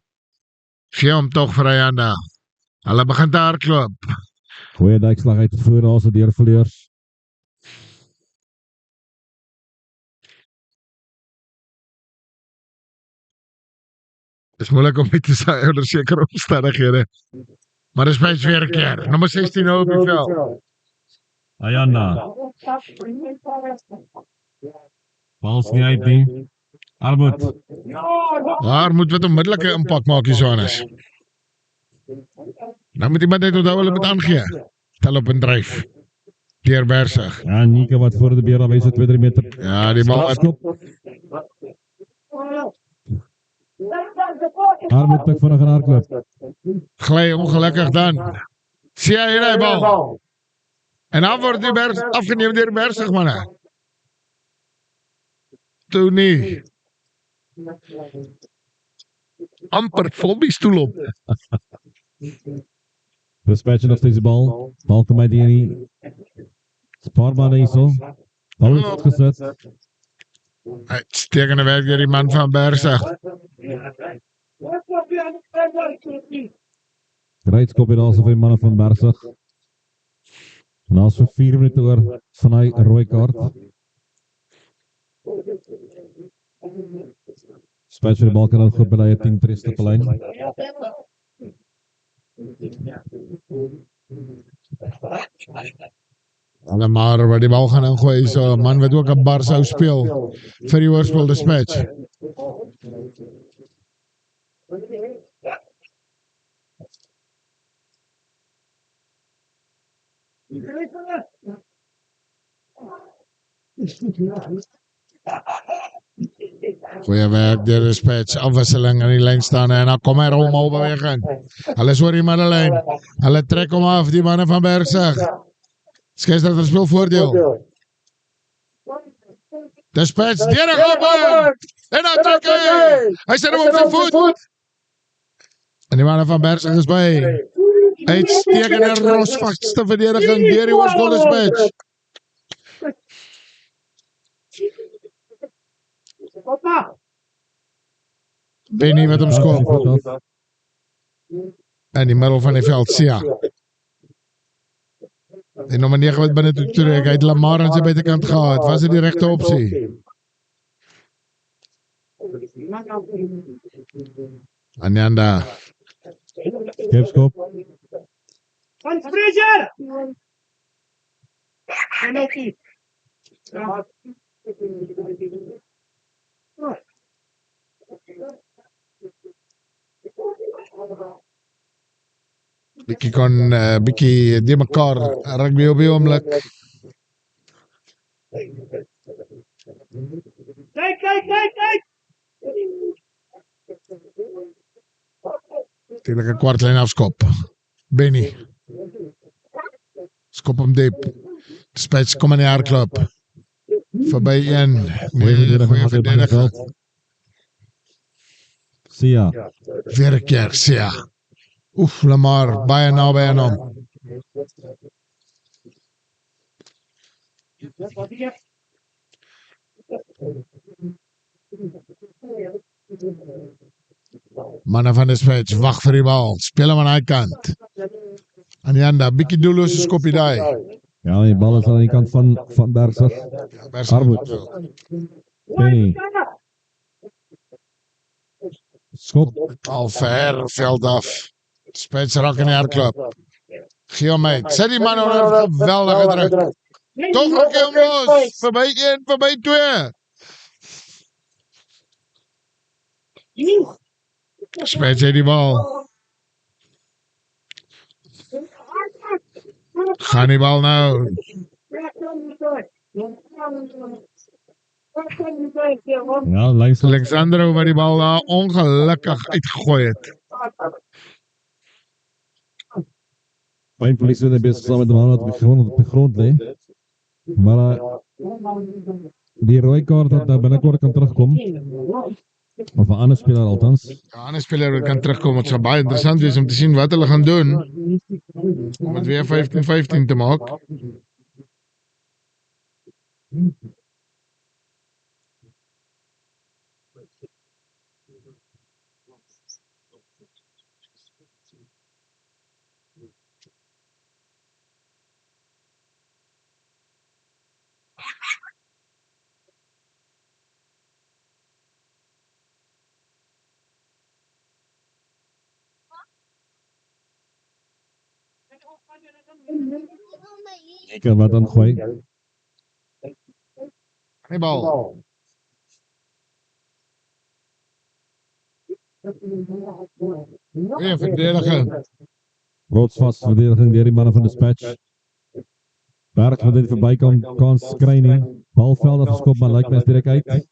Gee hom tog vir Janda. Hulle begin te hardloop. Goeie duikslag uit voor daar se deurverleers. Dis moeilik om dit te sê onder sekere omstandighede. Maar Dispatch weer 'n keer. Nommer 16 nou op die veld. Ayanda. Bals nie uit nie. Armoed. Waar moet wat onmiddellike impak maak hier Johannes? Nou moet iemand net onthou hulle moet aangee. Tel op en dryf. Deur Bergsig. Ja, Nieke wat voor de beer aan wyse 2-3 meter. Ja, die bal uit. Armoed pik vinnig 'n hardloop. Gly ongelukkig dan. Sien jy hierdie bal? En dan word die Bergs afgeneem deur Bergsig manne. Toe nie. Amper vol die stoel op. Dispatch nog steeds die bal. Bal te my die. Spaarman hierso. Bal is uitgeset. Uitstekende werk deur die man van Bergsig. Great skop hier also vir die manne van Bergsig. En as vir 4 minute oor van hy 'n rooi kaart. Dispatch vir die bal kan ook goed by die 10 triste op lyn. Hulle maar wat die bal gaan ingooi so 'n man wat ook 'n bar sou speel vir die Hoërskool Dispatch. Goeie werk deur Dispatch, afwisseling in die lyn staan en dan kom hy rommel beweging. Hulle is oor die middenlyn. Hulle trek hom af die manne van Bergsig. Skeiersregter speel voordeel. Dispatch deur gaan. En dan trek hy. Hy sit hom op sy voet. En die manne van Bergsig is by. Uitstekende rosvakste verdediging deur die Hoërskool Dispatch. Benny wat hom skop. In die middel van die veld, Sia. Die nommer 9 wat binne toe trek, hy het Lamar aan sy buitekant gehad. Was dit die regte opsie? Anjanda. Skepskop. Van Fraser! Bietjie kon bietjie die mekaar rugby op die oomblik. Kyk! Natuurlik 'n kwartlyn afskop. Benny. Skop hom diep. Dispatch kom in die hardloop. Verby een. Goeie verdediger. Sia. Weer 'n keer, Sia. Oef, Lamar, baie naby aan hom. Manne van Dispatch, wag vir die bal. Speel hom aan hy kant. Aan die ander, bietjie doellose skopie daai. Ja, die bal is aan die kant van Bergsig. Armoed. Benny. Skop. Al ver veld af. Dispatch raak in die hardloop. Gee hom uit. Sit die man onder geweldige druk. Toch raak hy hom los. Verby 1, verby 2. Dispatch het die bal. Gaan die bal nou. Ja, lynslag. Alexandro wat die bal daar ongelukkig uitgegooi het. Fyn polisie het besig saam met die man wat op die grond lê. Maar die rooi kaart wat daar binnekort kan terugkom, of 'n ander speler althans, Ja, 'n ander speler wat kan terugkom, het sal baie interessant wees om te sien wat hulle gaan doen om dit weer 15-15 te maak. ek wat dan gooi. Die bal. Weer verdediging. Rotsvast verdediging deur die manne van Dispatch. Berg wat dit verby kan kans kry nie. Balveld geskop maar lyk my direk uit.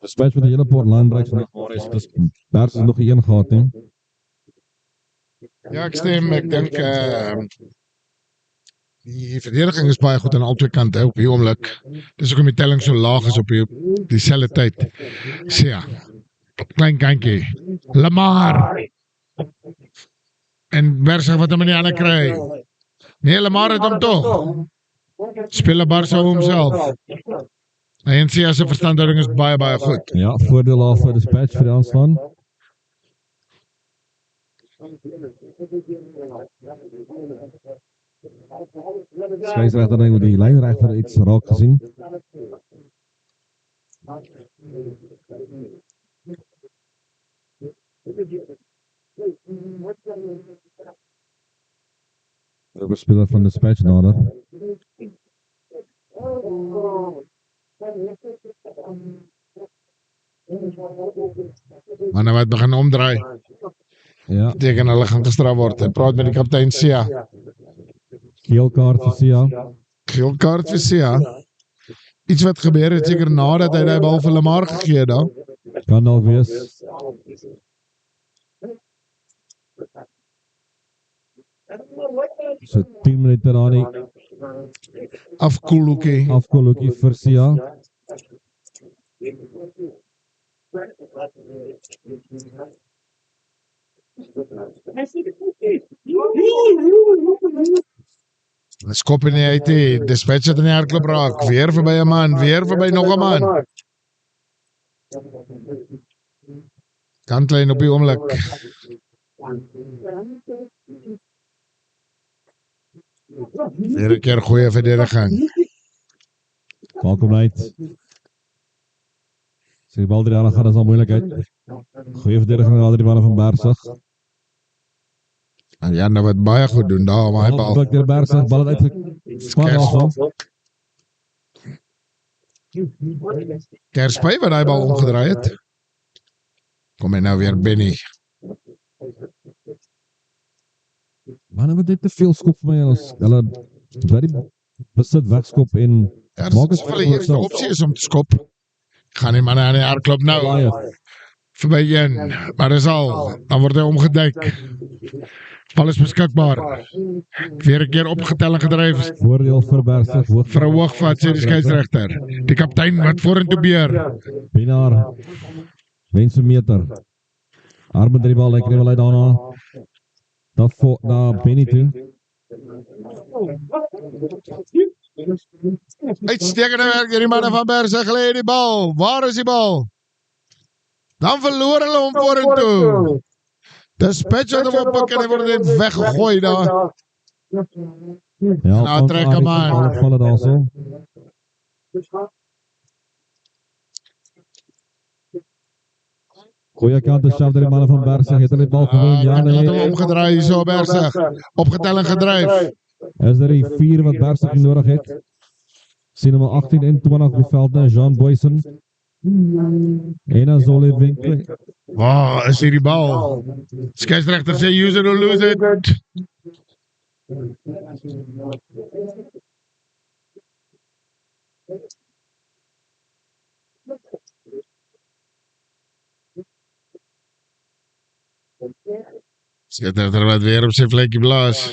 Dispatch met die hele paar line-breaks van die Berg is nog een gehad nie. Ja, ek stem, ek dink die verdediging is baie goed aan albei kante op die oomblik. Dis hoekom die telling so laag is op dieselfde tyd. Sia. Klein kantjie. Lamar. En Bersa wat hom in die hande kry. Nee, Lamar het hom tog. Speel Barca homself. En Sia se verstandhouding is baie baie goed. Ja, voordeel af vir Dispatch vir die aanslaan. Skeieregter ding met die lynregter iets raak gesien. De speler van Dispatch nader. Manne wat begin omdraai. Ja, Beteken hulle gaan gestraf word. Hy praat met die kaptein Sia. geel kaart vir Sia. Geel kaart vir Sia. Iets wat gebeur het seker nadat hy die bal vir Lamar gegee het dan. Kan dalk wees. So 10 minute daar die Afkoeloekie. afkoeloekie vir Sia. Hulle skop nie uit die Dispatch het in die hardloop raak. Weer verby 'n man, weer verby nog 'n man. Kantlyn op die oomblik. Weer 'n keer goeie verdediging. Bal kom uit. Sy die bal drie aan gaan, is al moeilikheid. Goeie verdediging aan die manne van Bergsig. En Janne wat baie goed doen daar om hy bal. Bal deur Bergsig, bal het uitgespan daarvan. Kerspy wat hy bal omgedraai het. Kom hy nou weer Benny. Man, wat dit te veel skop vir my en hulle baie besit wegskop en Ja, maak dis het vir die eerste opsie is om te skop. Gaan die manne aan die hardloop nou. Verby een, maar dis al, dan word hy omgeduik. Bal is beskikbaar. Weer 'n keer opgetel en gedryf. voordeel vir Bergsig. Vir 'n hoogvat sê die skeieregter. Die kaptein wat vorentoe beer. Pinaar wens 'n meter. Arme drie bal, hy kry wel uit daarna. Dat voor na Benny toe. Uitstekende werk deur die manne van Bergsig lê die bal. Waar is die bal? Dan verloor hulle hom vorentoe. Dispatch het hom op en hy word net weggegooi daar. Ja, Nou, trek hem aan. Vallen daar so. Goeie kant, de die mannen van Bergsig het hulle die bal gewoon. Ja, Hy het hom nee. omgedraai hier so Bergsig. Opgetel en gedryf. Is er die 4 wat Bergsig nodig het? Sien nummer 18 en 20 op die veld nou, Jean Boysen. En dan Zolé Winkler. Waar is hierdie bal? Skeieregter sê use it or lose it. Skeieregter wat weer op sy vlekkie blaas.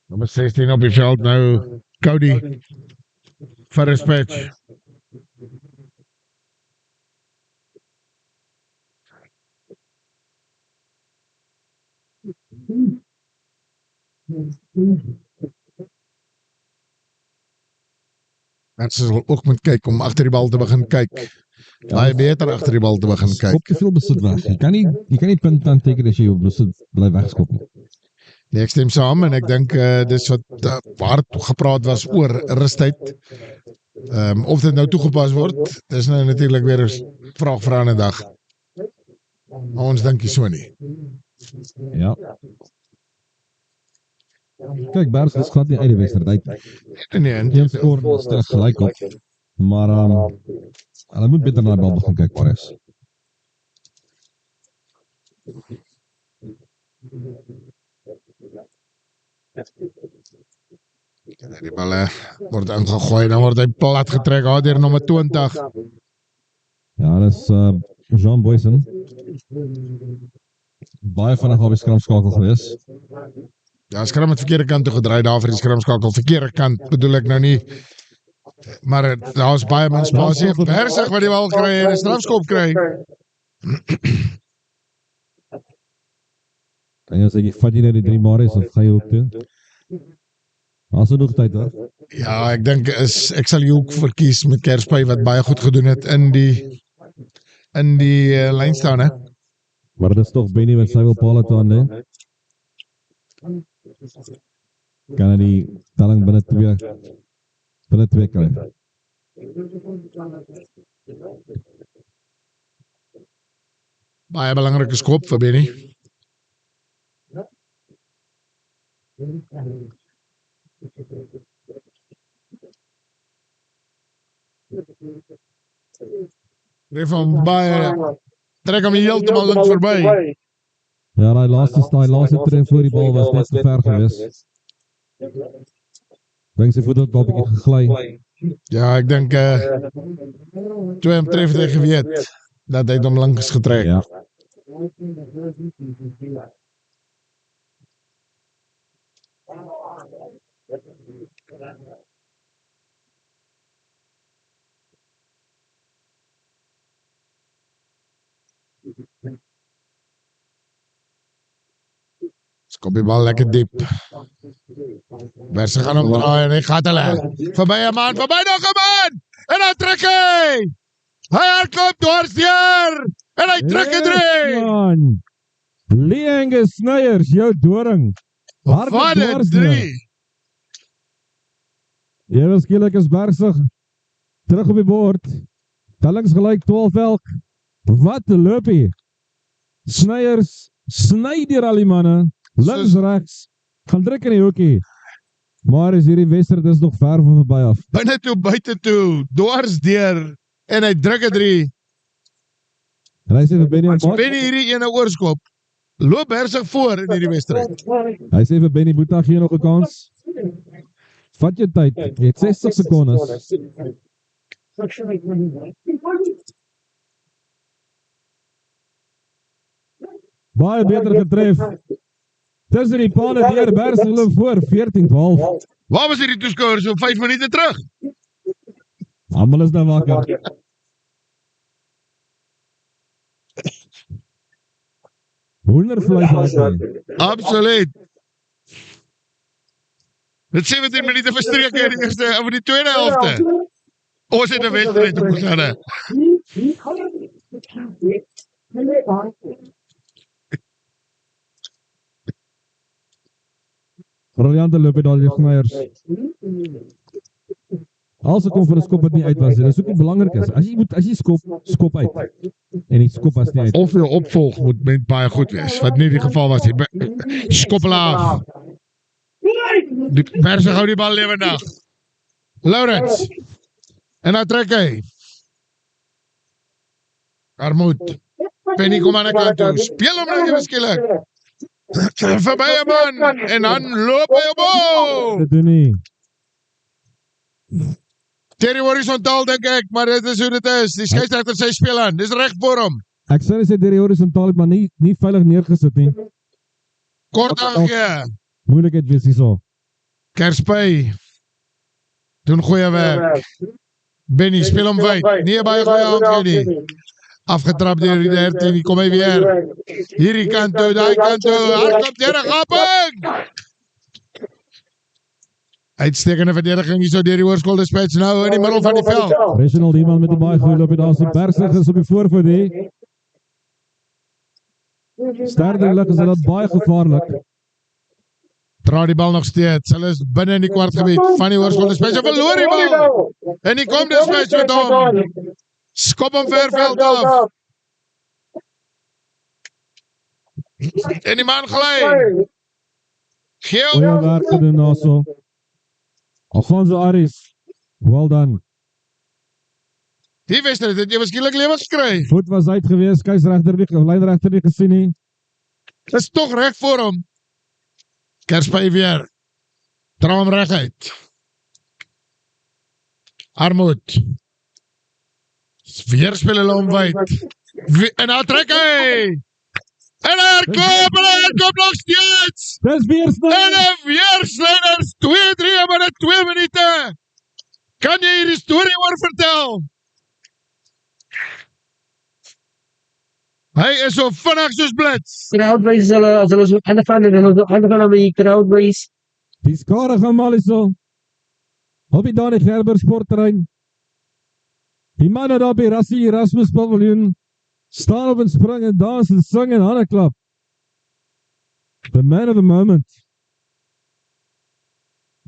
Nummer 16 op die veld nou, Cody. Vir respect. Mense sal ook moet kyk om agter die bal te begin kyk. Baie beter agter die bal te begin kyk. Skop te veel besit weg. Jy kan nie punt aanteken as jy jou besit bly wegskop nie. Nee, ek stem saam en ek dink dis wat waar gepraat was oor rustyd. Of dit nou toegepas word, dis nou natuurlik weer 'n vraag vir 'n ander dag. Maar ons dink nie so nie. Ja. Kyk, Bers is glad nie uit die wedstryd uit. Nee, Een skoor is terug gelyk op. Maar hulle moet beter na die bal begin kyk, Paris. die bal word ingegooi, dan word hy plat getrek, deur nommer 20. Ja, dis Jean Boysen. Baie vinnig op die skramskakel gewees. Ja, skram het verkeerde kant toe gedraai daar vir die skramskakel. Verkeerde kant bedoel ek nou nie. Maar daar is baie min spasie. Persig wat die bal kry en 'n strafskop kry. En as ek vat jy nou die 3 Maries of ga jy ook toe? As er nog tyd hoor. Ja, ek dink ek sal die hoek verkies met Kerspy wat baie goed gedoen het in die lyn staan, hè. Maar dit is toch Benny wat sy wil paal het aan, hè? Kan hy die telling binne 2 kry. Baie belangrike skop vir Benny. Reef hom baie, trek hom heeltemal links verby. Ja, die laaste tref voor die bal was net te ver gewees. Dink sy voet het al 'n bietjie gegly. Ja, ek dink toe hom tref het hy geweet dat hy hom links getrek. Ja. Skop die bal lekker diep. Verse gaan hom draai en hy gaat hulle. Verby 'n man, verby nog 'n man! En dan trek hy! Hy hardloop dwarsteer! En hy trek 'n drie! Man! Leenge Snyders, jou doring. Wat 'n drie! Ewe skielik is Bersig terug op die bord. Tellings gelyk 12 elk. Wat 'n loopie. Snyders sny deur al die manne. Links, rechts, gaan druk in die hoekie. Maar is hierdie wedstryd is nog ver van verby af. Binne toe, buite toe, dwars deur, en hy druk 'n drie. En hy sê vir Benny, As Benny hierdie ene oorskop, loop Bersig voor in hierdie wedstryd. hy sê vir Benny Boeta gee nog 'n kans. Vat jou tyd, jy het 60 sekondes. Baie beter getref. Tussen die paal het deur Bersig loop voor 14-12. Waar was hierdie toeskouers so 5 minute terug? Almal is nou wakker. Hoendervleis raak hy. Absoluut. Dit 17 minute verstreek in die eerste of die tweede helfte. Ons het 'n wedstryd op gegaan. Briljante loop het al die Snyders. Als ek kom vir 'n skop wat nie uit was, dit is ook nie belangrik is. As jy skop uit. En die skop was nie uit. Of jou opvolg moet baie goed wees, wat nie die geval was nie. Skop hulle af. Die Berse hou die bal lewendig. Lawrence. En dan trek hy. Armoed. Penny kom aan die kant toe. Speel hom nou ewe skielik. Verby 'n man. En dan loop hy op hom. Dit doen nie. Terry horizontaal dink ek, maar dit is hoe dit is. Die skeieregter sy speel aan. Dis reg voor hom. Ek sê hy sê deur die horisontaal het maar nie veilig neergesit nie. Kort aangee. Moeilikheid wees hierso. Kerspy. Doen goeie werk. Benny speel hom wyd. Nie baie goeie aangee nie. Afgetrap deur die 13, kom hy weer. Hierdie kant toe, daai kant toe. Hardloop deur 'n gaping. Uitstekende verdediging hierso deur die Hoërskool Dispatch nou in die middel van die veld. Reginald iemand met 'n baie goeie loop daar se Bergsig is op die voorvoet hier. Sterdelik is dit baie gevaarlik. Dra die bal nog steeds. Hulle is binne in die kwartgebied van die Hoërskool Dispatch. Verloor die bal. En die kom Dispatch met hom. Skop hom verveld af. En die man gly. Geel. Goeie werk gedoen daarso. Alfonso Aris. Well done. Die wedstryd het jy waarskynlik lewe gekry. Voet was uit gewees, keisregter nie, lynregter nie gesien nie. Dis tog reg voor hom. Kerspy weer. Dra hom reguit. Armoed. Weer speel hulle hom wyd. En dan trek hy. En hy kom nog steeds. Dis weer En Snyder. dan weer Slyders. 2-3 binne 2 minute. Kan jy hierdie storie oor vertel? Hy is so vinnig soos blits. Crowdways, as hulle so aangaan met die crowdways. Die skare gaan mal hierso. Op die Dani Gerber sportterrein. Die manne daar by Rassie Erasmus Paviljoen staan op en spring en dans en sing en hande klap. The man of the moment.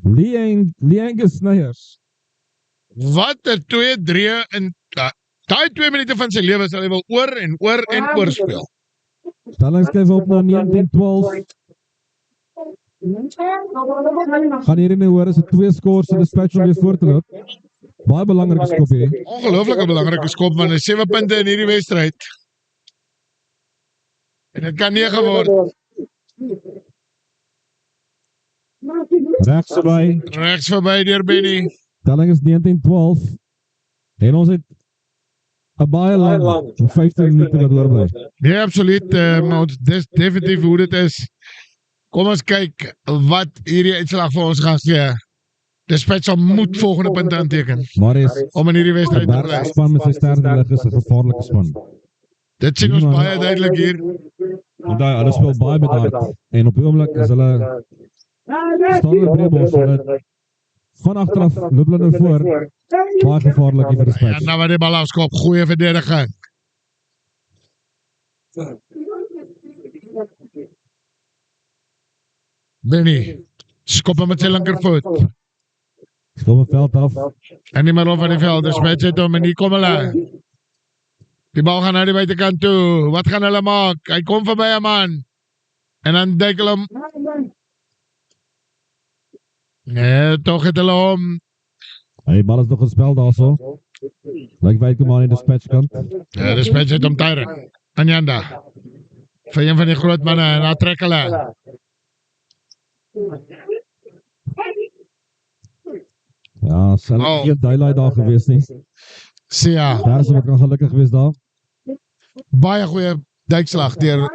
Lee Snyers. Wat 'n 2-3 in daai 2 minute van sy lewe sal hy wel oor en oor en oor speel. Stelling skuif op na 19-12. Gaan hierdie nou hoor as 'n 2 scores in die Dispatch om weer voor te loop. Baie belangrike skop hierdie. Ongelooflike belangrike skop man, 'n 7 punte in hierdie wedstryd. En dit kan 9 word. Regs verby. Regs verby deur Benny. Stelling is 19-12. En ons het 'n baie lang 15 minute wat oorbly. Nee, absoluut, maar dis definitief hoe dit is. Kom ons kyk wat hierdie uitslag vir ons gaan gee. Dispatch sal moet volgende punte aanteken Maar is om in hierdie die wedstryd te bly. Bergspan met sy sterke lig is 'n gevaarlike span. Dit sien ons baie duidelik hier. Want hulle speel baie met hart. En op die oomblik is hulle staan hulle breebos van agteraf loop hulle nou voor. Baie gevaarlik hier vir die En Dispatch. nou wat die bal afskop, goeie verdediging. Benny, skop hom met sy linkervoet. Kom op veld af. En die middel van die veld, Dispatch het hom en hier kom hulle. Die bal gaan na die buitekant toe. Wat gaan hulle maak? Hy kom verby 'n man. En dan duik hulle hom. Nee, tog het hulle hom. Die bal is nog gespel daarso. Lyk wyd kom aan in die Dispatch kant. Ja, Dispatch het hom tyring. Anjanda. Vir een van die groot manne en dan trek hulle. Ja, selfs Oh. geen daylight daar gewees nie. Sia, Daar is wat kan gelukkig gewees daar. baie goeie duikslag deur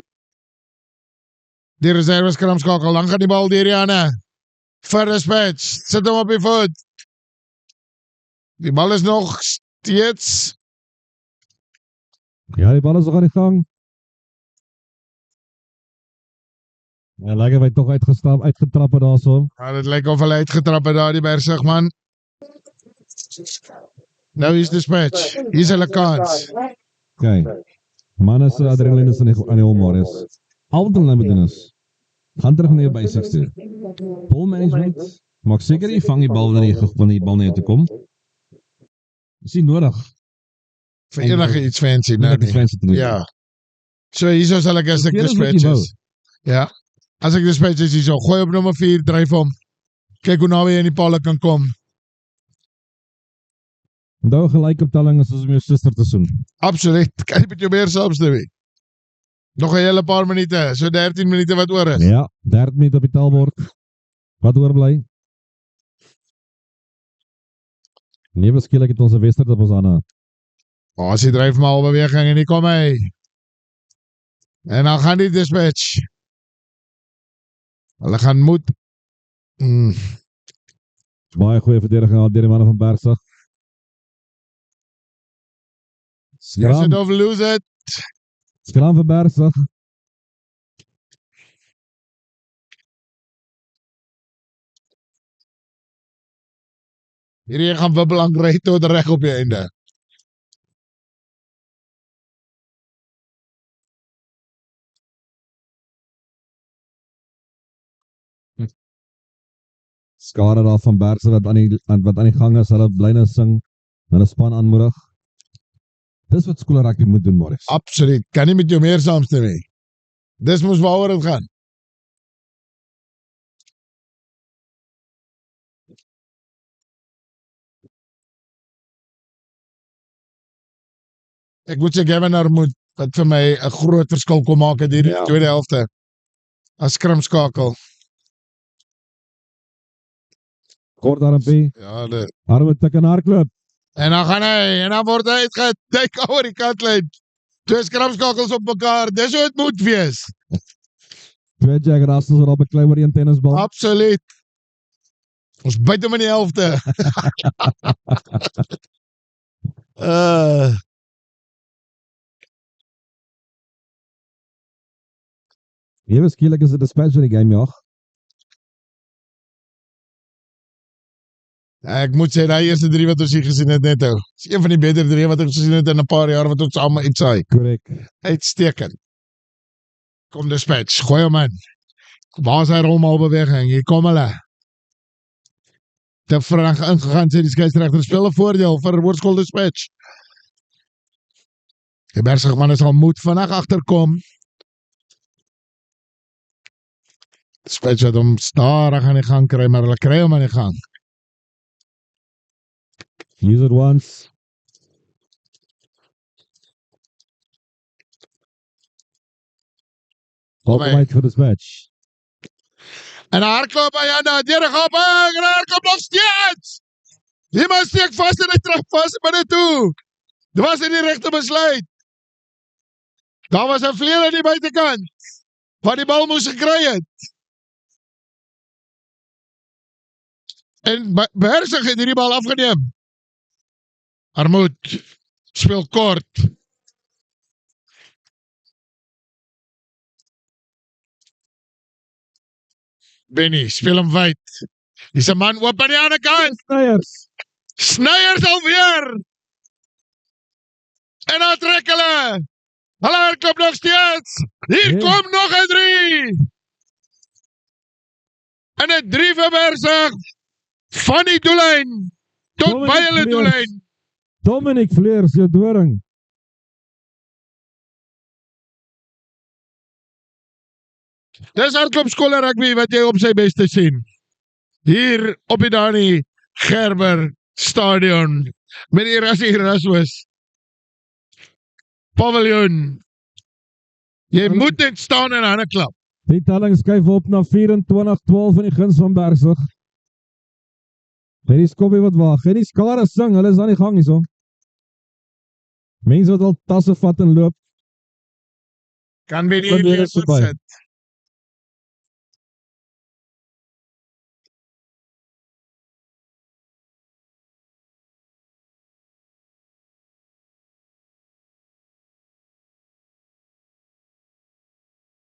die reserves kramskakel. Dan gaan die bal deur die hande. Vir Dispatch. Sit hom op die voet. Die bal is nog steeds. Ja, die bal is nog aan die gang. Ja, lyk hy tog uitgetrap het daarso. Ja, dit lyk of hulle uitgetrap het daar die Bergsig man. Nou is Dispatch. Hier is hulle kans. Kyk. Manne se adrenaline is aan die hom is. Al wat hulle nou moet doen is gaan terug na jou basics toe. Ball management. Maak seker jy vang die bal wanneer die bal na jou toe kom. Dis nie nodig. Vir enige iets fancy. Nou, Nee. te doen. Ja. So hier is hulle Gastic Verkeer is wat jy Dispatches. Ja. As ek dispatch is hier so, gooi op nommer 4, dryf hom. Kyk hoe naby hy in die palle kan kom. Onthou gelykoptelling is soos om jou suster te soen. Absoluut, kan jy met jou meer saamstem nie. Nog 'n hele paar minute, so 13 minute wat oor is. Ja, 13 minute op die taalbord. Wat oorbly? Nee, beskielik het ons 'n wedstryd op ons hande. As hy dryf maar al beweging en hier kom hy. En dan gaan die dispatch. Hulle gaan moet. Baie goeie verdediging al deur die manne van Bergsig. Use Skram, it of lose it. skram vir Bergsig. Hierdie gaan wibbelang ry tot reg op die einde. Skade daar van Bergsig wat aan die gang is, hulle bly nou sing, hulle span aanmoedig. Dis wat skool rugby moet doen, Morris. Absoluut, kan nie met jou meer saamstem nie. Dis moes waaroor het gaan. Ek moet sê Gavin Armoed, wat vir my 'n groot verskil kom maak het hierdie tweede helfte. As skrimskakel. Kort armpie, Ja, arme tik en hardloop. en dan gaan hy, en dan word hy uitgeduik oor die kantlyn. Twee skrimskakels op mekaar, dis hoe het moet wees. Twee Jack Russells wat op 'n klei oor een tennisbal. Absoluut. Ons byt hom in die helfte. Ewe skielik is dit 'n dispatch van die game, ja. Ek moet sê, die eerste 3 wat ons hier gesien het net nou. Is een van die beter 3 wat ons gesien het in 'n paar jaar wat ons allemaal uitsaai. Korrek. Uitstekend. Kom dispatch, gooi hom in. Waar is hy rolmalbeweging? Hier kom hulle. Te vinnig ingegaan, sê die skeieregter, speel 'n voordeel vir Hoërskool Dispatch. Die Bergsig manne sal moet vinnig agterkom. Dispatch het hom stadig aan die gang kry, maar hulle kry hom aan die gang. Use it once. Opgemaak vir dispatch. En hardloop hy aan die deurgaping, en hardloop nog steeds. Die man steek vast en hy trek vast binne toe. Dit was in die regte besluit. Daar was 'n vleuel aan die buitekant, wat die bal moes gekry het. En Bergsig het hierdie bal afgeneem. Armoed speel kort. Benny, speel hom wyd. Dis 'n man oop aan die ander kant. Sneyers. Sneyers alweer. En dan trek hulle. Hulle hardloop nog steeds. Hier kom nog 'n 3. En 'n 3 vir Bergsig. Van die doellyn tot by hulle doellyn. Dominic Fleurs, jou doring. Dis hardloop skool rugby wat jy op sy beste sien. Hier op die Dani Gerber Stadion met die Erasmus Paviljoen. Jy moet net staan en hande klap. Die telling skuif op na 24-12 in die guns van Bergsig. Die skoppie wat wag, en die skare sing, hulle is aan die gang hierso. Mense wat al tasse vat en loop. Kan weer Kan nie weer weer eens verby. sit.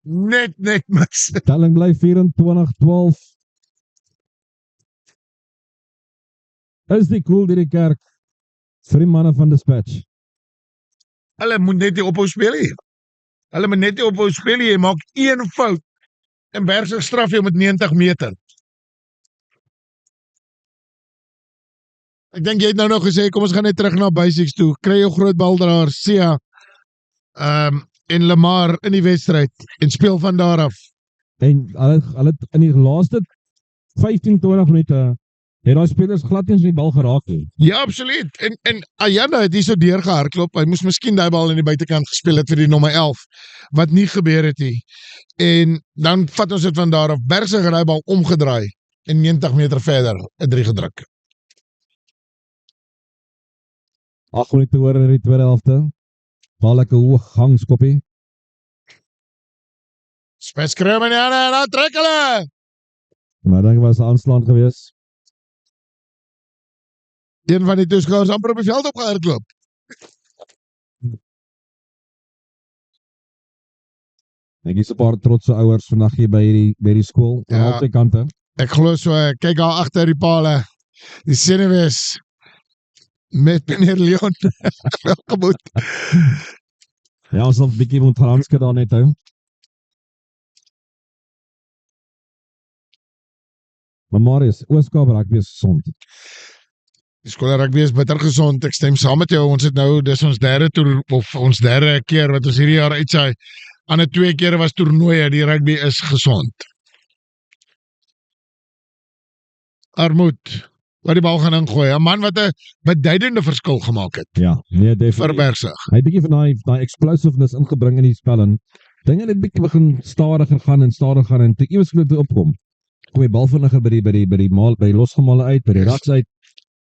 Net mis. Telling bly 24-12. Is die cool deur die kerk vir die manne van dispatch. Hulle moet net nie ophou speel nie. Hulle moet net nie ophou speel nie. Jy maak een fout en Bergsig straf jou met 90 meter. Ek dink jy het nou nog gesê, kom ons gaan net terug na basics toe. Kry jou groot baldraer, Sia, en Lamar in die wedstryd en speel van daar af. En hulle in die laaste 15-20 minute het daai spelers glad nie eens die bal geraak nie. Ja, absoluut. En Ayanda het hier so deurgehardloop. Hy moes miskien daai bal in die buitekant gespeel het vir die nommer 11, wat nie gebeur het nie. En dan vat ons dit van daar af. Bergsig het daai bal omgedraai en 90 meter verder 'n 3 gedruk. 8 minute oor in die tweede helfte. Bal lekker hoog gang skoppie. Spets skreeu in die hande en dan trek hulle. Maar dan was 'n aanslaan gewees. Een van die toeskouers amper op die veld opgehardloop. Ek is 'n paar trotse ouers vandag hier by die skool aan Ja. albei kante. Ek glo so, kyk daar agter die pale. Die senuwees met meneer Leon. Welgemoed. Ja, ons sal 'n bietjie moet handske daar net hou. Maar Marius, Ooskaap rugby is gesond. Die skool rugby is bitter gesond. Ek stem saam met jou. Ons het nou, dis ons derde toer of ons derde keer wat ons hierdie jaar uitsaai. Ander 2 kere was toernooie. Die rugby is gesond. Armoed, wat die bal gaan ingooi. 'n Man wat 'n beduidende verskil gemaak het Ja, nee, vir definitief. Bergsig. Hy het bietjie van daai explosiveness ingebring in die spel en dinge het bietjie begin stadiger gaan en toe iewers toe opkom. Kom die bal vinniger by die losgemale uit, by die Yes. raks uit.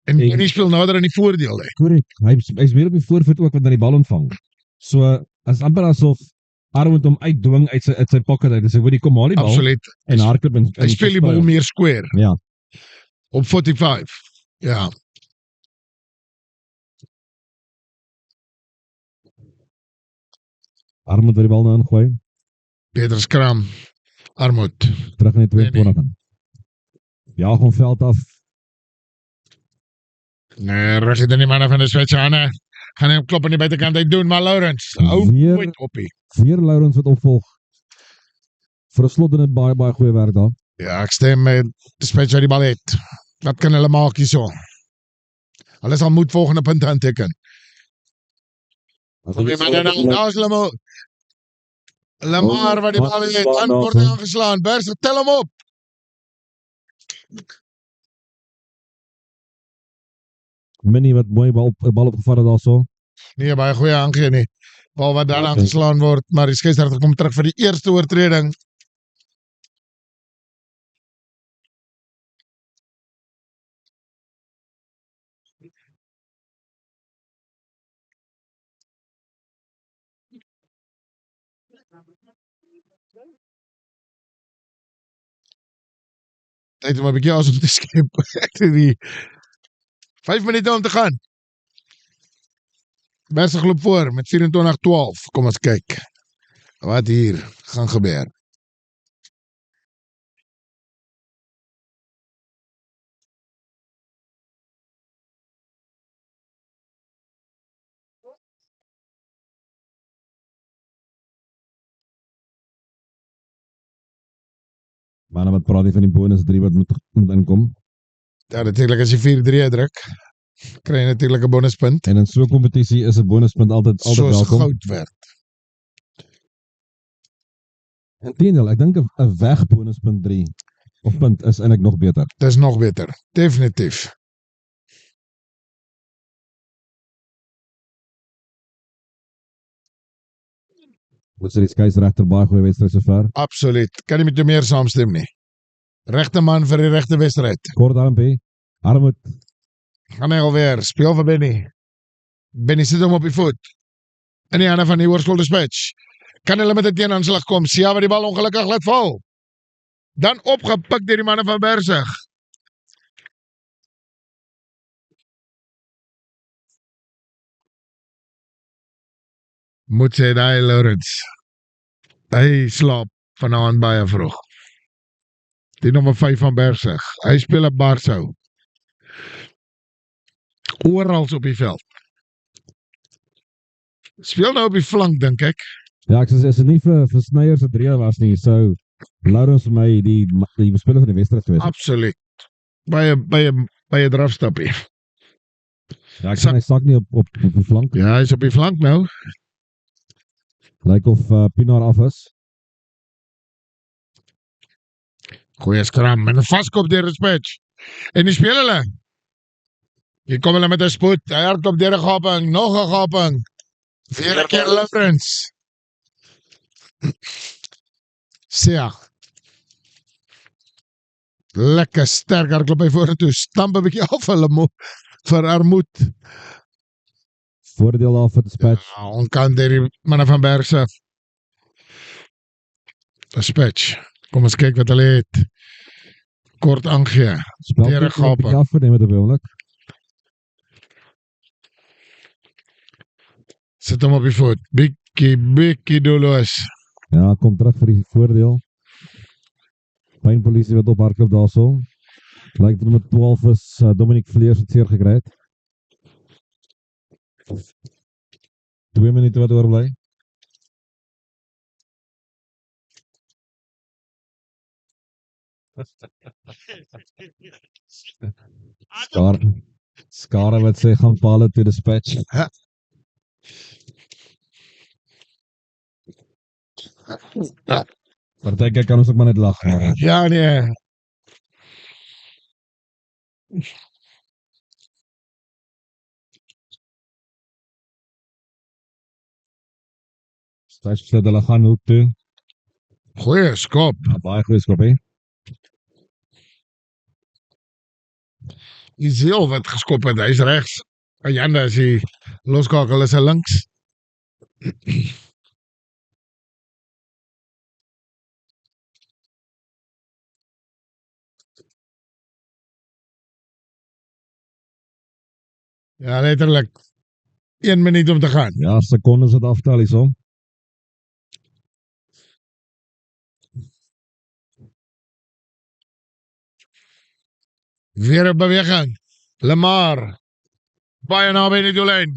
En die speel nader aan die voordeel. Korrek. Hy's meer op die voorvoet ook wat aan die bal ontvang. So, as amper asof Armand hom uitdwing uit sy pocket uit. Dis ek wil die kom haal die bal Absoluut. en hardloop en Hy speel die bal meer square. Ja. Op 45. Ja. Armand wat die bal nou ingooi, Peter Skram. Armoed. terug in die 22 in. Ja, hom veld af. Nee, rug het in die manne van die Swetsane. Gaan hem klop aan die buitekant uit doen, maar Lawrence, hou Weer- nooit oppie. Weer Lawrence wat opvolg. Vir 'n slot en dit baie goeie werk daar. Ja, ek stem met die Spets wat die bal het. Wat kan hulle maak hierso? Hulle sal moet volgende punt aanteken. Okay, maar dan daar is Lamar. Lamar wat die bal het, dan word hy aangeslaan. Bergsig, tel hom op. Minnie wat mooi bal opgevat het daarso. Nee, baie goeie aangee nie. Bal wat dan Ja, aangeslaan word, maar die skeieregter kom terug vir die eerste oortreding. Tyd om 'n bietjie asem te skep. Ek sê die 5 minute om te gaan. Bergsig loop voor met 24-12. Kom ons kyk wat hier gaan gebeur. Maar wat praat jy van die bonus 3 wat moet inkom? Ja, natuurlijk as jy 4-3 druk, kry jy natuurlijk 'n bonuspunt. En in so 'n kompetisie is 'n bonuspunt altyd Soos welkom. goud werd. Inteendeel, ek dink 'n weg bonuspunt 3 of punt is eintlik nog beter. Dis nog beter, definitief. Wat sê die skeieregter baie goeie wedstryd sover. Absoluut. Kan nie met jou meer saamstem nie. Regte man vir die regte wedstryd. Kort armpie. Armut. Gaan hy alweer, speel vir Benny. Benny sit hom op die voet. In die hande van die Hoërskool Dispatch. Kan hulle met 'n teenaanslag kom? Sia wat die bal ongelukkig laat val. Dan opgepik deur die manne van Bergsig. Moet sê daai Lawrence. Hy slaap vanaand baie vroeg. Die nommer 5 van Bergsig. Hy speel op Barsou. Orals op die veld. Speel nou op die flank, dink ek. Ja, ek sê as dit nie vir Snyder se 3 was nie, sou Lawrence vir my die speler van die wedstryd gewees het. Absoluut. Baie drafstappie. Ja, ek sien hy sak nie op die flank. Ja, hy is op die flank nou. Lyk of Pinaar af is. Goeie skram, en 'n vaskop deur Dispatch. En die speel hulle. Hier kom hulle met 'n spoed, hy hardloop deur 'n gaping, nog 'n gaping. Weer 'n keer Lawrence. Sia. Lekker sterk hardloop hy vorentoe, stamp 'n bietjie af hulle vir armoed. Voordeel af vir Dispatch. Ja, onkant deur die manne van Bergse. Dispatch. Kom ons kyk wat hulle het. Kort aangee. Spel Deur 'n net 'n bietjie gaping. afgeneem met 'n oomblik. Sit hom op die voet. Bietjie doelloos. Ja, kom terug vir die voordeel. Pynpolisie wat ophardloop daarso. Lyk dit met 12 is Dominic Vleers het seer gekry het. 2 minute wat oorbly. Skare wat sê gaan pale to Dispatch. Partyke kan ons ook maar net lag. Maar Ja, nee. Dispatch sê hulle gaan hoek toe. Goeie skop. Ja, baie goeie skop, hè. Die Zeel wat geskop het, hy is regs. En Janda is die loskakel is hy links. Ja, letterlik 1 minuut om te gaan. Ja, sekondes het aftel hierso. Weer 'n beweging. Lamar. Baie naby in die doellyn.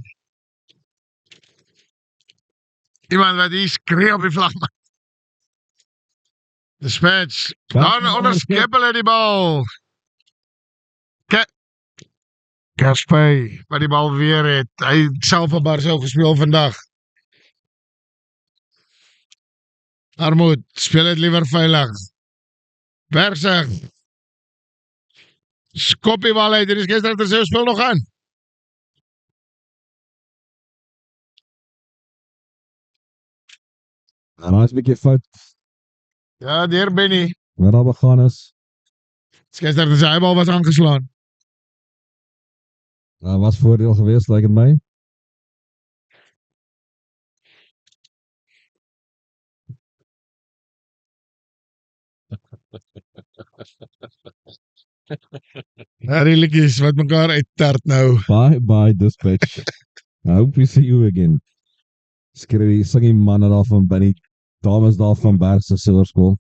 Iemand wat hier skree op die vlag. Dispatch. Dan onderskep hulle die bal. Gaspay, wat die bal weer het. Hy self op Barso gespeel vandag. Armoed, speel het liever veilig. Bergsig. Skop die bal uit, hier is Geesdrechter sê, speel nog aan. En hy is 'n bietjie fout Ja, deur Benny. wat daar begaan is. Geesdrechter sê, hy bal was aangeslaan. Daar was voordeel geweest, lyk dit my. Ja, die liedjies wat mekaar uittart nou. Bye, Dispatch. I hope we see you again. Skryf die sing die manne daar van by die dames daar van Bergse Silverskool.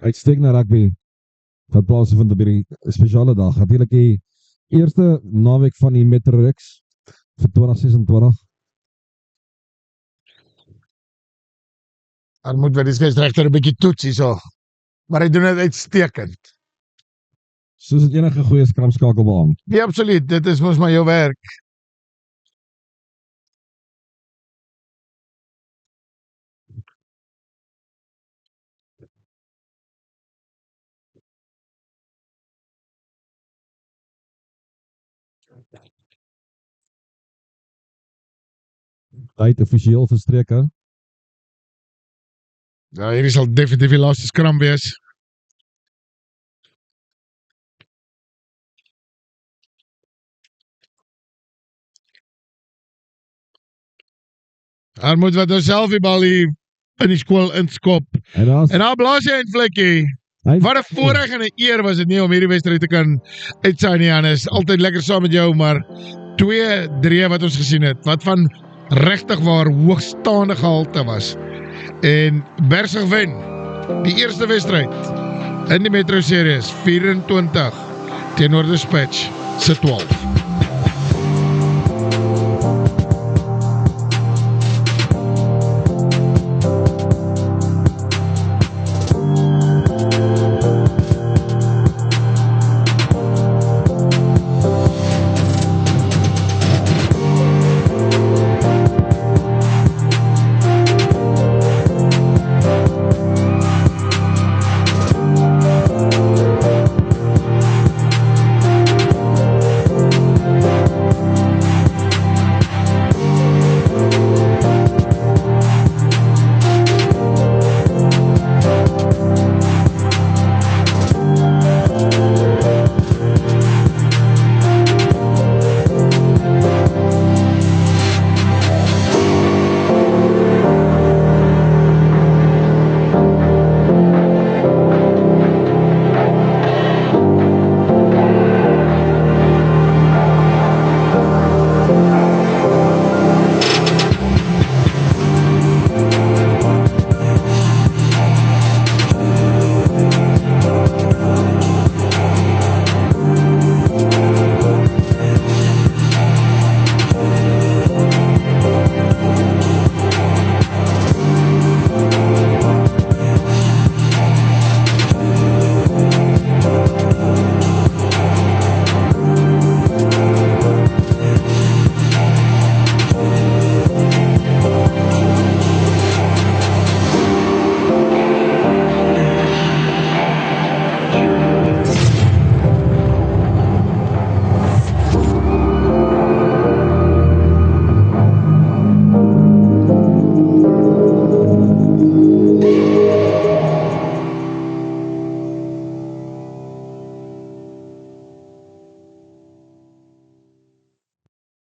Uitstek na rugby. Wat plaasvind op hierdie spesiale dag. Natuurlik die eerste naweek van die Metrorix vir 2026. Dan moet weer die Geesdrechter 'n bietjie toets hierso. Maar hy doen dit uitstekend. Soos het enige goeie skramskakelbaan. Nee, absoluut, dit is mos maar jou werk. Tyd offisieel verstreke. Ja, hierdie sal definitief die laaste skram wees. Daar moet wat nou self die bal hier in die skool inskop. En En daar blaas hy 'n vlekkie. Wat 'n voorreg en 'n eer was dit nie om hierdie wedstryd te kan uitsaai nie, Hannes. Altyd lekker saam met jou, maar 2-3 wat ons gesien het, wat van regtig waar hoogstaande gehalte was. En Bergsig wen die eerste wedstryd in die Metro Series 24 teenoor Dispatch se 12.